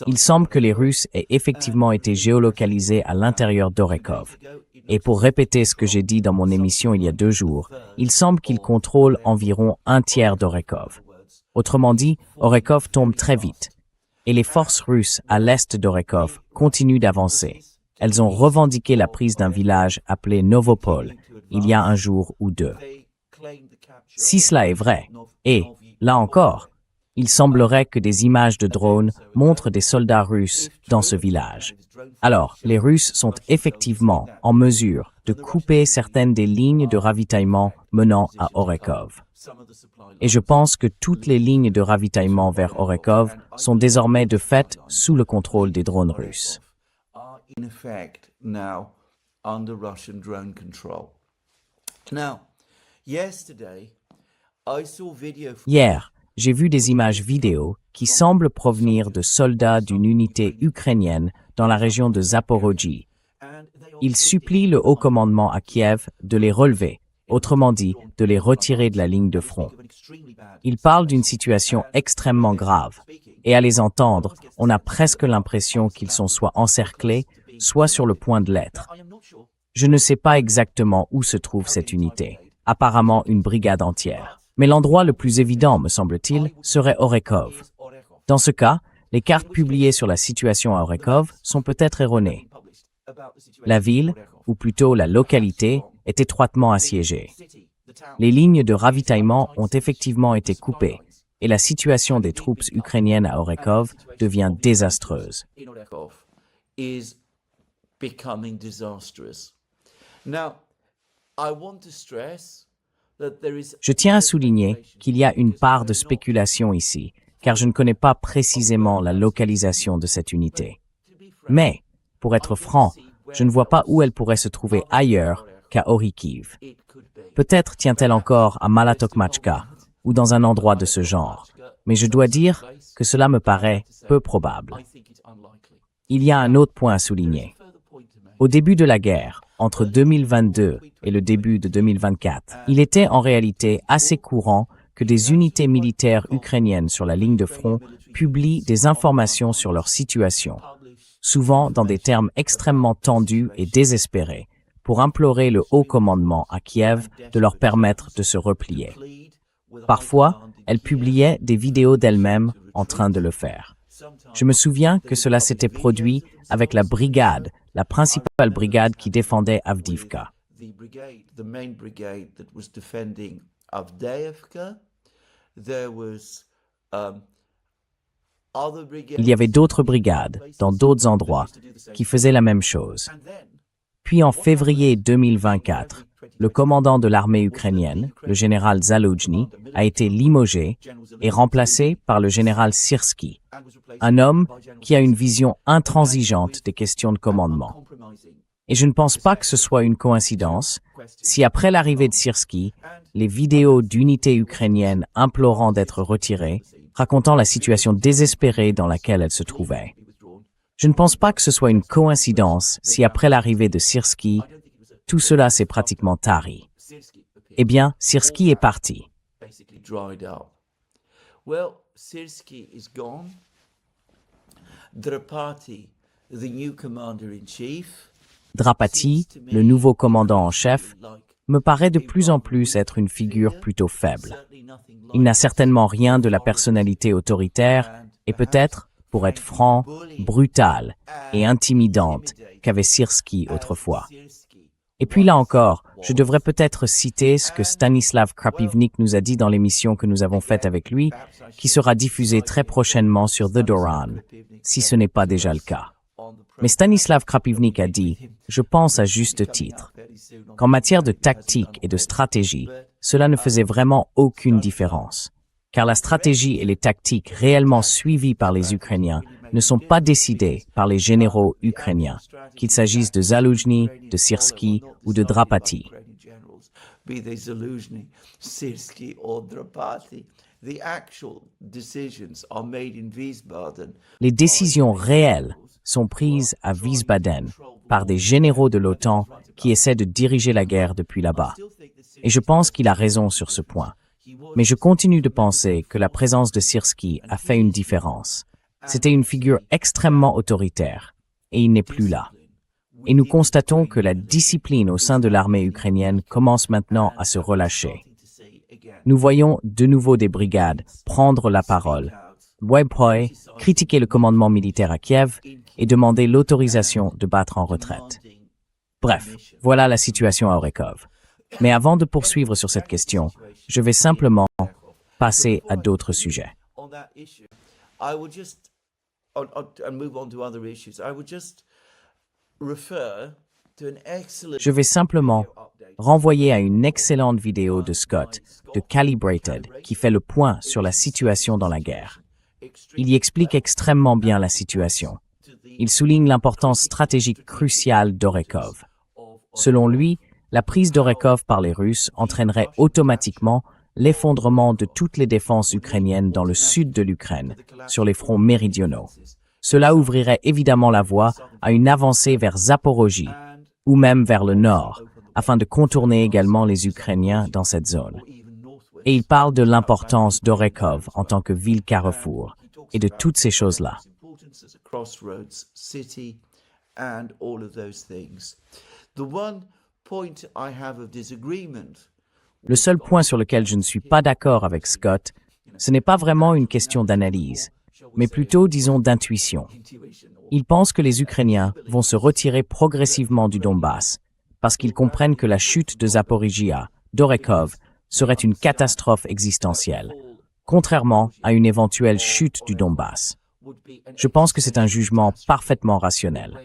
Il semble que les Russes aient effectivement été géolocalisés à l'intérieur d'Orekov. Et pour répéter ce que j'ai dit dans mon émission il y a 2 jours, il semble qu'ils contrôlent environ un tiers d'Orekov. Autrement dit, Orekov tombe très vite. Et les forces russes à l'est d'Orekov continuent d'avancer. Elles ont revendiqué la prise d'un village appelé Novopol il y a 1 jour ou 2. Si cela est vrai, et, là encore, il semblerait que des images de drones montrent des soldats russes dans ce village. Alors, les Russes sont effectivement en mesure de couper certaines des lignes de ravitaillement menant à Orekov. Et je pense que toutes les lignes de ravitaillement vers Orekov sont désormais de fait sous le contrôle des drones russes. Hier, j'ai vu des images vidéo qui semblent provenir de soldats d'une unité ukrainienne dans la région de Zaporozhye. Ils supplient le haut commandement à Kiev de les relever, autrement dit, de les retirer de la ligne de front. Ils parlent d'une situation extrêmement grave, et à les entendre, on a presque l'impression qu'ils sont soit encerclés, soit sur le point de l'être. Je ne sais pas exactement où se trouve cette unité, apparemment une brigade entière. Mais l'endroit le plus évident, me semble-t-il, serait Orekov. Dans ce cas, les cartes publiées sur la situation à Orekov sont peut-être erronées. La ville, ou plutôt la localité, est étroitement assiégée. Les lignes de ravitaillement ont effectivement été coupées, et la situation des troupes ukrainiennes à Orekov devient désastreuse. Je tiens à souligner qu'il y a une part de spéculation ici, car je ne connais pas précisément la localisation de cette unité. Mais, pour être franc, je ne vois pas où elle pourrait se trouver ailleurs qu'à Orikiv. Peut-être tient-elle encore à Malatokmachka, ou dans un endroit de ce genre, mais je dois dire que cela me paraît peu probable. Il y a un autre point à souligner. Au début de la guerre, entre 2022 et le début de 2024, il était en réalité assez courant que des unités militaires ukrainiennes sur la ligne de front publient des informations sur leur situation, souvent dans des termes extrêmement tendus et désespérés, pour implorer le haut commandement à Kiev de leur permettre de se replier. Parfois, elle publiait des vidéos d'elle-même en train de le faire. Je me souviens que cela s'était produit avec la brigade, la principale brigade qui défendait Avdiivka. The main brigade that was defending Avdiivka. There was other brigades. Il y avait d'autres brigades, dans d'autres endroits, qui faisaient la même chose. Puis en février 2024, le commandant de l'armée ukrainienne, le général Zaluzhny, a été limogé et remplacé par le général Syrski, un homme qui a une vision intransigeante des questions de commandement. Et je ne pense pas que ce soit une coïncidence si après l'arrivée de Syrski, les vidéos d'unités ukrainiennes implorant d'être retirées, racontant la situation désespérée dans laquelle elles se trouvaient. Je ne pense pas que ce soit une coïncidence si après l'arrivée de Syrski, tout cela s'est pratiquement tari. Eh bien, Syrski est parti. Well, Syrski is gone. Drapati, the new commander-in-chief, Drapati, le nouveau commandant en chef, me paraît de plus en plus être une figure plutôt faible. Il n'a certainement rien de la personnalité autoritaire et peut-être, pour être franc, brutale et intimidante qu'avait Syrski autrefois. Et puis là encore, je devrais peut-être citer ce que Stanislav Krapivnik nous a dit dans l'émission que nous avons faite avec lui, qui sera diffusée très prochainement sur The Doran, si ce n'est pas déjà le cas. Mais Stanislav Krapivnik a dit, je pense à juste titre, qu'en matière de tactique et de stratégie, cela ne faisait vraiment aucune différence, car la stratégie et les tactiques réellement suivies par les Ukrainiens ne sont pas décidées par les généraux ukrainiens, qu'il s'agisse de Zaluzhny, de Syrski ou de Drapati. Les décisions réelles sont prises à Wiesbaden par des généraux de l'OTAN qui essaient de diriger la guerre depuis là-bas. Et je pense qu'il a raison sur ce point. Mais je continue de penser que la présence de Syrski a fait une différence. C'était une figure extrêmement autoritaire, et il n'est plus là. Et nous constatons que la discipline au sein de l'armée ukrainienne commence maintenant à se relâcher. Nous voyons de nouveau des brigades prendre la parole, Webhoy, critiquer le commandement militaire à Kiev et demander l'autorisation de battre en retraite. Bref, voilà la situation à Orekov. Mais avant de poursuivre sur cette question, je vais simplement passer à d'autres sujets. Je vais simplement renvoyer à une excellente vidéo de Scott, de Calibrated, qui fait le point sur la situation dans la guerre. Il y explique extrêmement bien la situation. Il souligne l'importance stratégique cruciale d'Orekov. Selon lui, la prise d'Orekov par les Russes entraînerait automatiquement l'effondrement de toutes les défenses ukrainiennes dans le sud de l'Ukraine, sur les fronts méridionaux. Cela ouvrirait évidemment la voie à une avancée vers Zaporojie, ou même vers le nord, afin de contourner également les Ukrainiens dans cette zone. Et il parle de l'importance d'Orekov en tant que ville carrefour, et de toutes ces choses-là. Le seul point sur lequel je ne suis pas d'accord avec Scott, ce n'est pas vraiment une question d'analyse, mais plutôt, disons, d'intuition. Il pense que les Ukrainiens vont se retirer progressivement du Donbass, parce qu'ils comprennent que la chute de Zaporizhia, d'Orekov, serait une catastrophe existentielle, contrairement à une éventuelle chute du Donbass. Je pense que c'est un jugement parfaitement rationnel.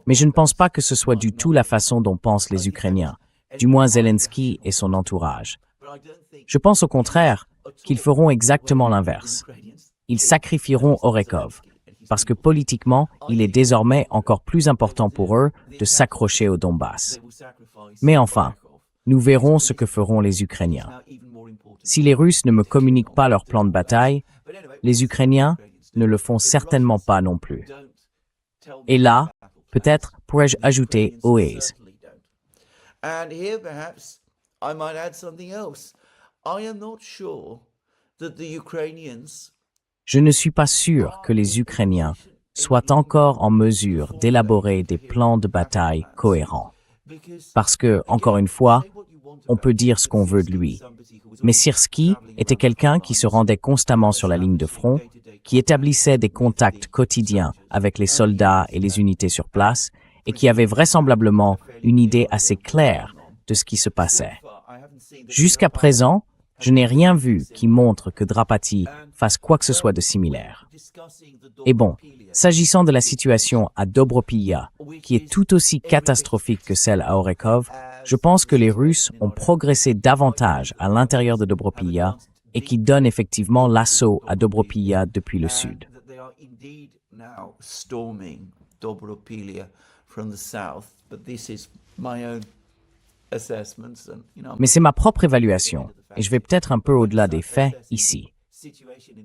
Mais je ne pense pas que ce soit du tout la façon dont pensent les Ukrainiens, du moins Zelensky et son entourage. Je pense au contraire qu'ils feront exactement l'inverse. Ils sacrifieront Orekov, parce que politiquement, il est désormais encore plus important pour eux de s'accrocher au Donbass. Mais enfin, nous verrons ce que feront les Ukrainiens. Si les Russes ne me communiquent pas leur plan de bataille, les Ukrainiens ne le font certainement pas non plus. Et là, peut-être pourrais-je ajouter always. And here perhaps I might add something else. I am not sure that the Ukrainians Je ne suis pas sûr que les Ukrainiens soient encore en mesure d'élaborer des plans de bataille cohérents. Parce que, encore une fois, on peut dire ce qu'on veut de lui. Mais Syrski était quelqu'un qui se rendait constamment sur la ligne de front, qui établissait des contacts quotidiens avec les soldats et les unités sur place, et qui avait vraisemblablement une idée assez claire de ce qui se passait. Jusqu'à présent, je n'ai rien vu qui montre que Drapati fasse quoi que ce soit de similaire. Et bon, s'agissant de la situation à Dobropilla, qui est tout aussi catastrophique que celle à Orekov, je pense que les Russes ont progressé davantage à l'intérieur de Dobropilla et qui donnent effectivement l'assaut à Dobropilla depuis le sud. Mais c'est ma propre évaluation, et je vais peut-être un peu au-delà des faits ici.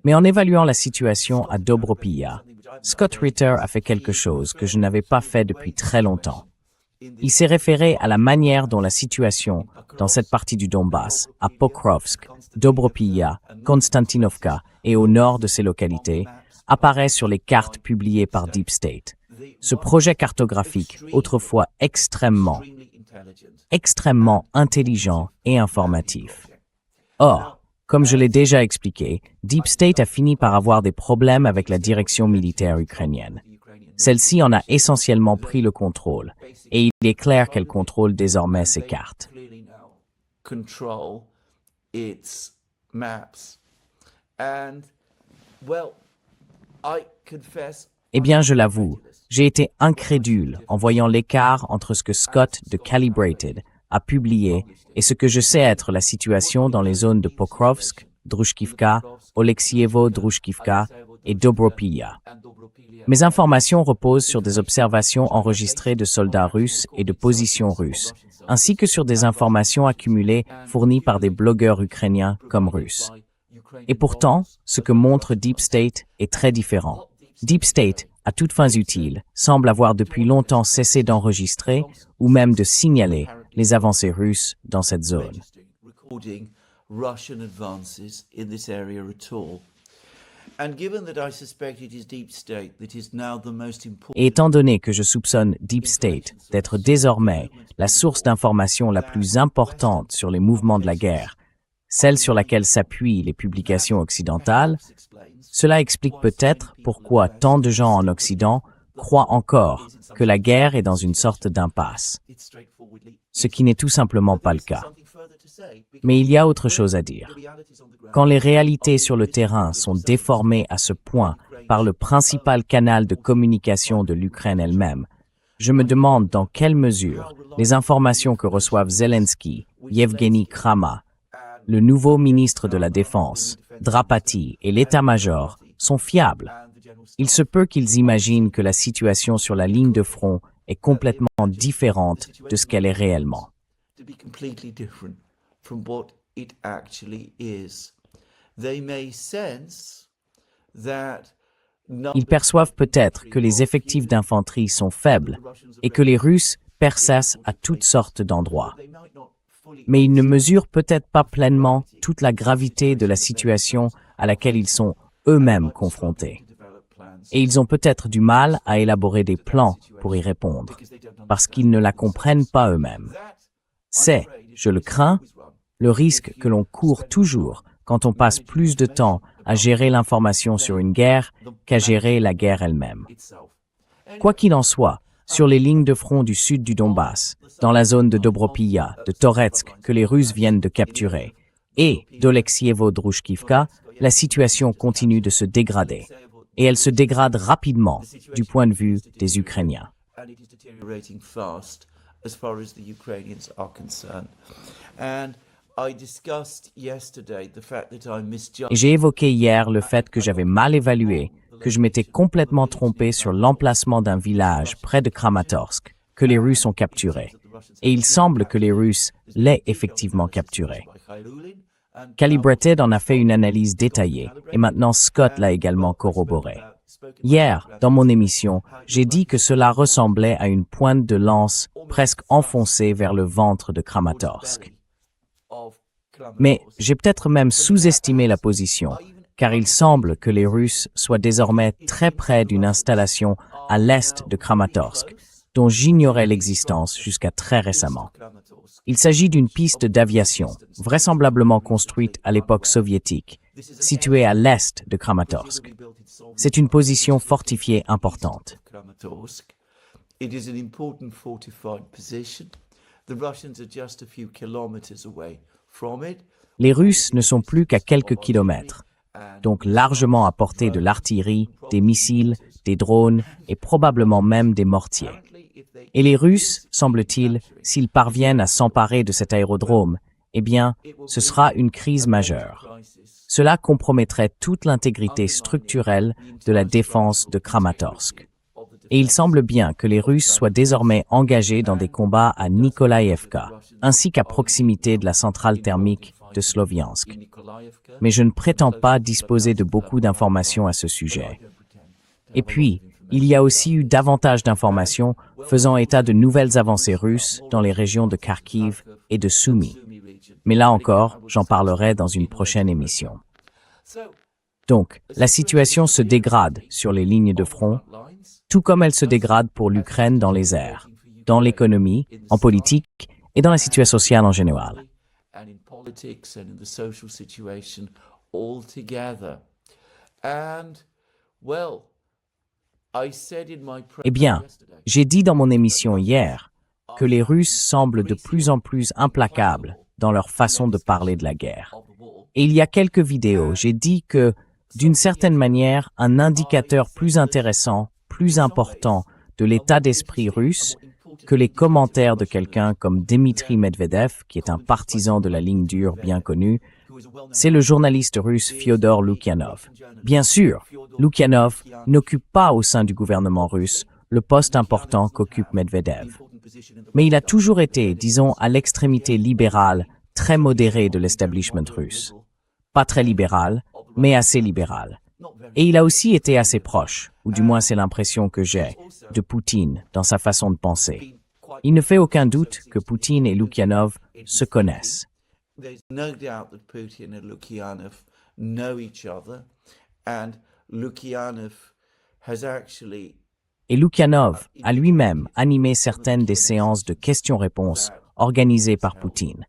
Mais en évaluant la situation à Dobropilla, Scott Ritter a fait quelque chose que je n'avais pas fait depuis très longtemps. Il s'est référé à la manière dont la situation dans cette partie du Donbass, à Pokrovsk, Dobropilla, Konstantinovka et au nord de ces localités, apparaît sur les cartes publiées par Deep State. Ce projet cartographique, autrefois extrêmement intelligent et informatif. Or, comme je l'ai déjà expliqué, Deep State a fini par avoir des problèmes avec la direction militaire ukrainienne. Celle-ci en a essentiellement pris le contrôle, et il est clair qu'elle contrôle désormais ces cartes. Eh bien, je l'avoue, j'ai été incrédule en voyant l'écart entre ce que Scott de Calibrated a publié et ce que je sais être la situation dans les zones de Pokrovsk, Drushkivka, Olexievo-Drushkivka et Dobropilla. Mes informations reposent sur des observations enregistrées de soldats russes et de positions russes, ainsi que sur des informations accumulées fournies par des blogueurs ukrainiens comme russes. Et pourtant, ce que montre Deep State est très différent. Deep State, à toutes fins utiles, semble avoir depuis longtemps cessé d'enregistrer ou même de signaler les avancées russes dans cette zone. Et étant donné que je soupçonne Deep State d'être désormais la source d'information la plus importante sur les mouvements de la guerre, celle sur laquelle s'appuient les publications occidentales, cela explique peut-être pourquoi tant de gens en Occident croient encore que la guerre est dans une sorte d'impasse, ce qui n'est tout simplement pas le cas. Mais il y a autre chose à dire. Quand les réalités sur le terrain sont déformées à ce point par le principal canal de communication de l'Ukraine elle-même, je me demande dans quelle mesure les informations que reçoivent Zelensky, Yevgeny Krama, le nouveau ministre de la Défense, Drapati et l'état-major sont fiables. Il se peut qu'ils imaginent que la situation sur la ligne de front est complètement différente de ce qu'elle est réellement. Ils perçoivent peut-être que les effectifs d'infanterie sont faibles et que les Russes perçassent à toutes sortes d'endroits. Mais ils ne mesurent peut-être pas pleinement toute la gravité de la situation à laquelle ils sont eux-mêmes confrontés. Et ils ont peut-être du mal à élaborer des plans pour y répondre, parce qu'ils ne la comprennent pas eux-mêmes. C'est, je le crains, le risque que l'on court toujours quand on passe plus de temps à gérer l'information sur une guerre qu'à gérer la guerre elle-même. Quoi qu'il en soit, sur les lignes de front du sud du Donbass, dans la zone de Dobropilla, de Toretsk que les Russes viennent de capturer, et d'Olexievo-Drushkivka, la situation continue de se dégrader. Et elle se dégrade rapidement du point de vue des Ukrainiens. Et j'ai évoqué hier le fait que j'avais mal évalué, que je m'étais complètement trompé sur l'emplacement d'un village près de Kramatorsk, que les Russes ont capturé. Et il semble que les Russes l'aient effectivement capturé. Calibrated en a fait une analyse détaillée, et maintenant Scott l'a également corroboré. Hier, dans mon émission, j'ai dit que cela ressemblait à une pointe de lance presque enfoncée vers le ventre de Kramatorsk. Mais j'ai peut-être même sous-estimé la position, car il semble que les Russes soient désormais très près d'une installation à l'est de Kramatorsk, dont j'ignorais l'existence jusqu'à très récemment. Il s'agit d'une piste d'aviation, vraisemblablement construite à l'époque soviétique, située à l'est de Kramatorsk. C'est une position fortifiée importante. It is an important fortified position. The Russians are just a few kilometers away from it. Les Russes ne sont plus qu'à quelques kilomètres, donc largement à portée de l'artillerie, des missiles, des drones et probablement même des mortiers. Et les Russes, semble-t-il, s'ils parviennent à s'emparer de cet aérodrome, eh bien, ce sera une crise majeure. Cela compromettrait toute l'intégrité structurelle de la défense de Kramatorsk. Et il semble bien que les Russes soient désormais engagés dans des combats à Nikolaïevka, ainsi qu'à proximité de la centrale thermique de Sloviansk. Mais je ne prétends pas disposer de beaucoup d'informations à ce sujet. Et puis, il y a aussi eu davantage d'informations faisant état de nouvelles avancées russes dans les régions de Kharkiv et de Sumy. Mais là encore, j'en parlerai dans une prochaine émission. Donc, la situation se dégrade sur les lignes de front, tout comme elle se dégrade pour l'Ukraine dans les airs, dans l'économie, en politique et dans la situation sociale en général. Eh bien, j'ai dit dans mon émission hier que les Russes semblent de plus en plus implacables dans leur façon de parler de la guerre. Et il y a quelques vidéos, j'ai dit que, d'une certaine manière, un indicateur plus intéressant, plus important de l'état d'esprit russe que les commentaires de quelqu'un comme Dmitri Medvedev, qui est un partisan de la ligne dure bien connu, c'est le journaliste russe Fyodor Lukyanov. Bien sûr, Lukyanov n'occupe pas au sein du gouvernement russe le poste important qu'occupe Medvedev. Mais il a toujours été, disons, à l'extrémité libérale, très modérée de l'establishment russe. Pas très libéral, mais assez libéral. Et il a aussi été assez proche, ou du moins c'est l'impression que j'ai, de Poutine dans sa façon de penser. Il ne fait aucun doute que Poutine et Lukyanov se connaissent. There's no doubt that Putin and Lukyanov know each other, and Lukyanov has actually Et Lukyanov a lui-même animé certaines des séances de questions-réponses organisées par Poutine.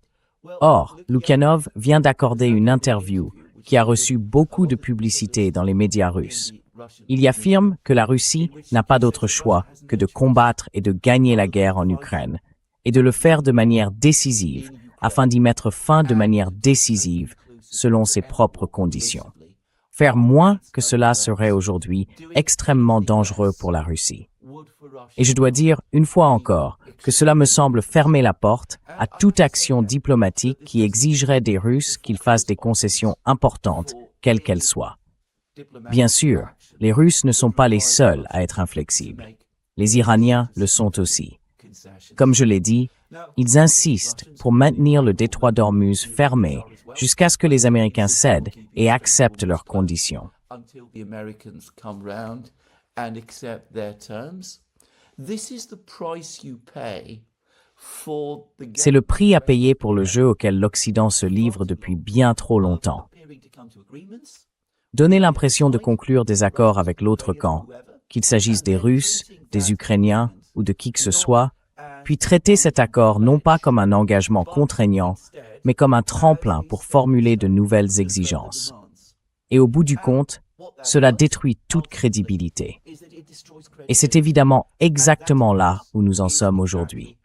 Or, Lukyanov vient d'accorder une interview qui a reçu beaucoup de publicité dans les médias russes. Il y affirme que la Russie n'a pas d'autre choix que de combattre et de gagner la guerre en Ukraine, et de le faire de manière décisive, afin d'y mettre fin de manière décisive, selon ses propres conditions. Faire moins que cela serait aujourd'hui extrêmement dangereux pour la Russie. Et je dois dire, une fois encore, que cela me semble fermer la porte à toute action diplomatique qui exigerait des Russes qu'ils fassent des concessions importantes, quelles qu'elles soient. Bien sûr, les Russes ne sont pas les seuls à être inflexibles. Les Iraniens le sont aussi. Comme je l'ai dit, ils insistent pour maintenir le détroit d'Ormuz fermé jusqu'à ce que les Américains cèdent et acceptent leurs conditions. C'est le prix à payer pour le jeu auquel l'Occident se livre depuis bien trop longtemps. Donner l'impression de conclure des accords avec l'autre camp, qu'il s'agisse des Russes, des Ukrainiens ou de qui que ce soit, puis traiter cet accord non pas comme un engagement contraignant, mais comme un tremplin pour formuler de nouvelles exigences. Et au bout du compte, cela détruit toute crédibilité. Et c'est évidemment exactement là où nous en sommes aujourd'hui.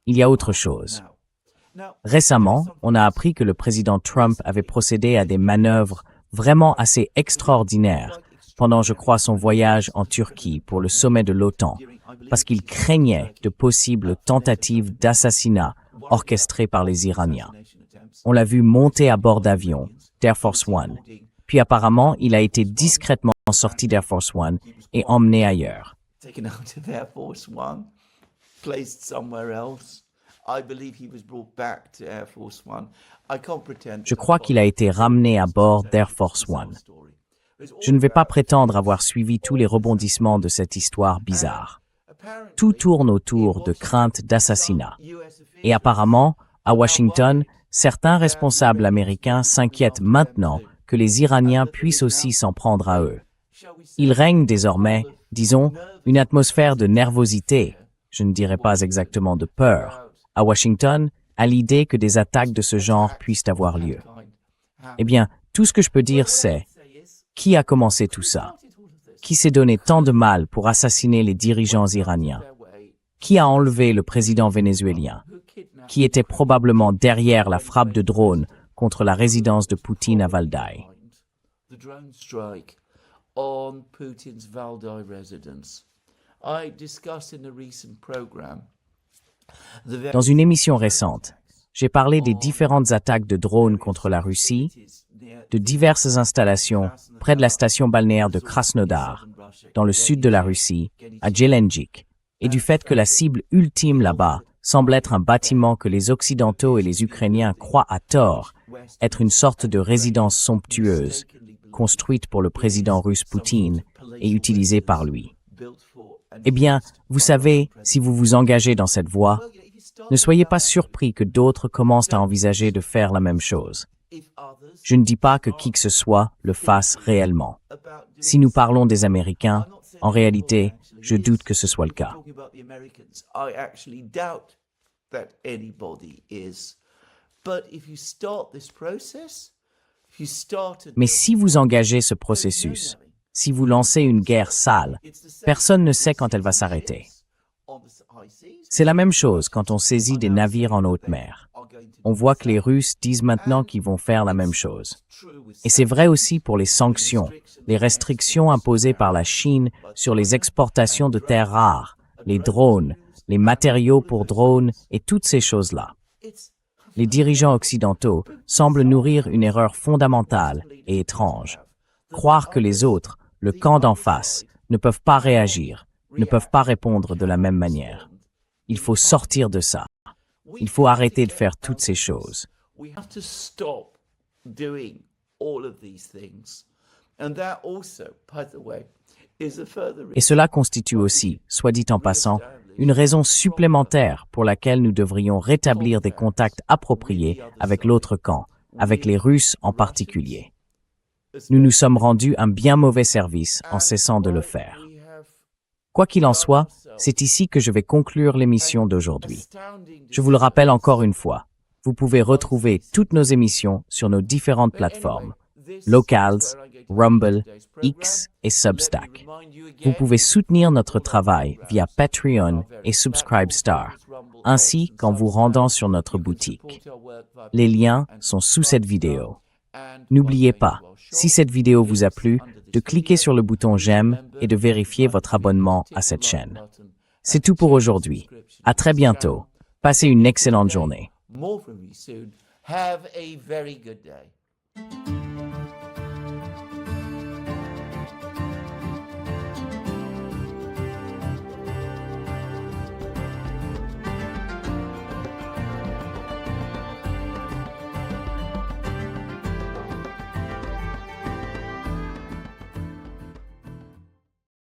Il y a autre chose. Récemment, on a appris que le président Trump avait procédé à des manœuvres vraiment assez extraordinaires pendant, je crois, son voyage en Turquie pour le sommet de l'OTAN, parce qu'il craignait de possibles tentatives d'assassinat orchestrées par les Iraniens. On l'a vu monter à bord d'avions, d'Air Force One, puis apparemment il a été discrètement sorti d'Air Force One et emmené ailleurs. Je crois qu'il a été ramené à bord d'Air Force One. Je ne vais pas prétendre avoir suivi tous les rebondissements de cette histoire bizarre. Tout tourne autour de craintes d'assassinat. Et apparemment, à Washington, certains responsables américains s'inquiètent maintenant que les Iraniens puissent aussi s'en prendre à eux. Il règne désormais, disons, une atmosphère de nervosité, je ne dirais pas exactement de peur, à Washington, à l'idée que des attaques de ce genre puissent avoir lieu. Eh bien, tout ce que je peux dire, c'est qui a commencé tout ça? Qui s'est donné tant de mal pour assassiner les dirigeants iraniens? Qui a enlevé le président vénézuélien? Qui était probablement derrière la frappe de drone contre la résidence de Poutine à Valdai? On Putin's Valdai residence. I discussed in a recent program Dans une émission récente, j'ai parlé des différentes attaques de drones contre la Russie, de diverses installations près de la station balnéaire de Krasnodar, dans le sud de la Russie, à Gelendzhik, et du fait que la cible ultime là-bas semble être un bâtiment que les Occidentaux et les Ukrainiens croient à tort être une sorte de résidence somptueuse, construite pour le président russe Poutine et utilisée par lui. Eh bien, vous savez, si vous vous engagez dans cette voie, ne soyez pas surpris que d'autres commencent à envisager de faire la même chose. Je ne dis pas que qui que ce soit le fasse réellement. Si nous parlons des Américains, en réalité, je doute que ce soit le cas. Mais si vous engagez ce processus, si vous lancez une guerre sale, personne ne sait quand elle va s'arrêter. C'est la même chose quand on saisit des navires en haute mer. On voit que les Russes disent maintenant qu'ils vont faire la même chose. Et c'est vrai aussi pour les sanctions, les restrictions imposées par la Chine sur les exportations de terres rares, les drones, les matériaux pour drones et toutes ces choses-là. Les dirigeants occidentaux semblent nourrir une erreur fondamentale et étrange. Croire que les autres, le camp d'en face, ne peuvent pas réagir, ne peuvent pas répondre de la même manière. Il faut sortir de ça. Il faut arrêter de faire toutes ces choses. Et cela constitue aussi, soit dit en passant, une raison supplémentaire pour laquelle nous devrions rétablir des contacts appropriés avec l'autre camp, avec les Russes en particulier. Nous nous sommes rendus un bien mauvais service en cessant de le faire. Quoi qu'il en soit, c'est ici que je vais conclure l'émission d'aujourd'hui. Je vous le rappelle encore une fois, vous pouvez retrouver toutes nos émissions sur nos différentes plateformes, Locals, Rumble, X et Substack. Vous pouvez soutenir notre travail via Patreon et Subscribestar, ainsi qu'en vous rendant sur notre boutique. Les liens sont sous cette vidéo. N'oubliez pas, si cette vidéo vous a plu, de cliquer sur le bouton j'aime et de vérifier votre abonnement à cette chaîne. C'est tout pour aujourd'hui. À très bientôt. Passez une excellente journée. More from you soon. Have a very good day.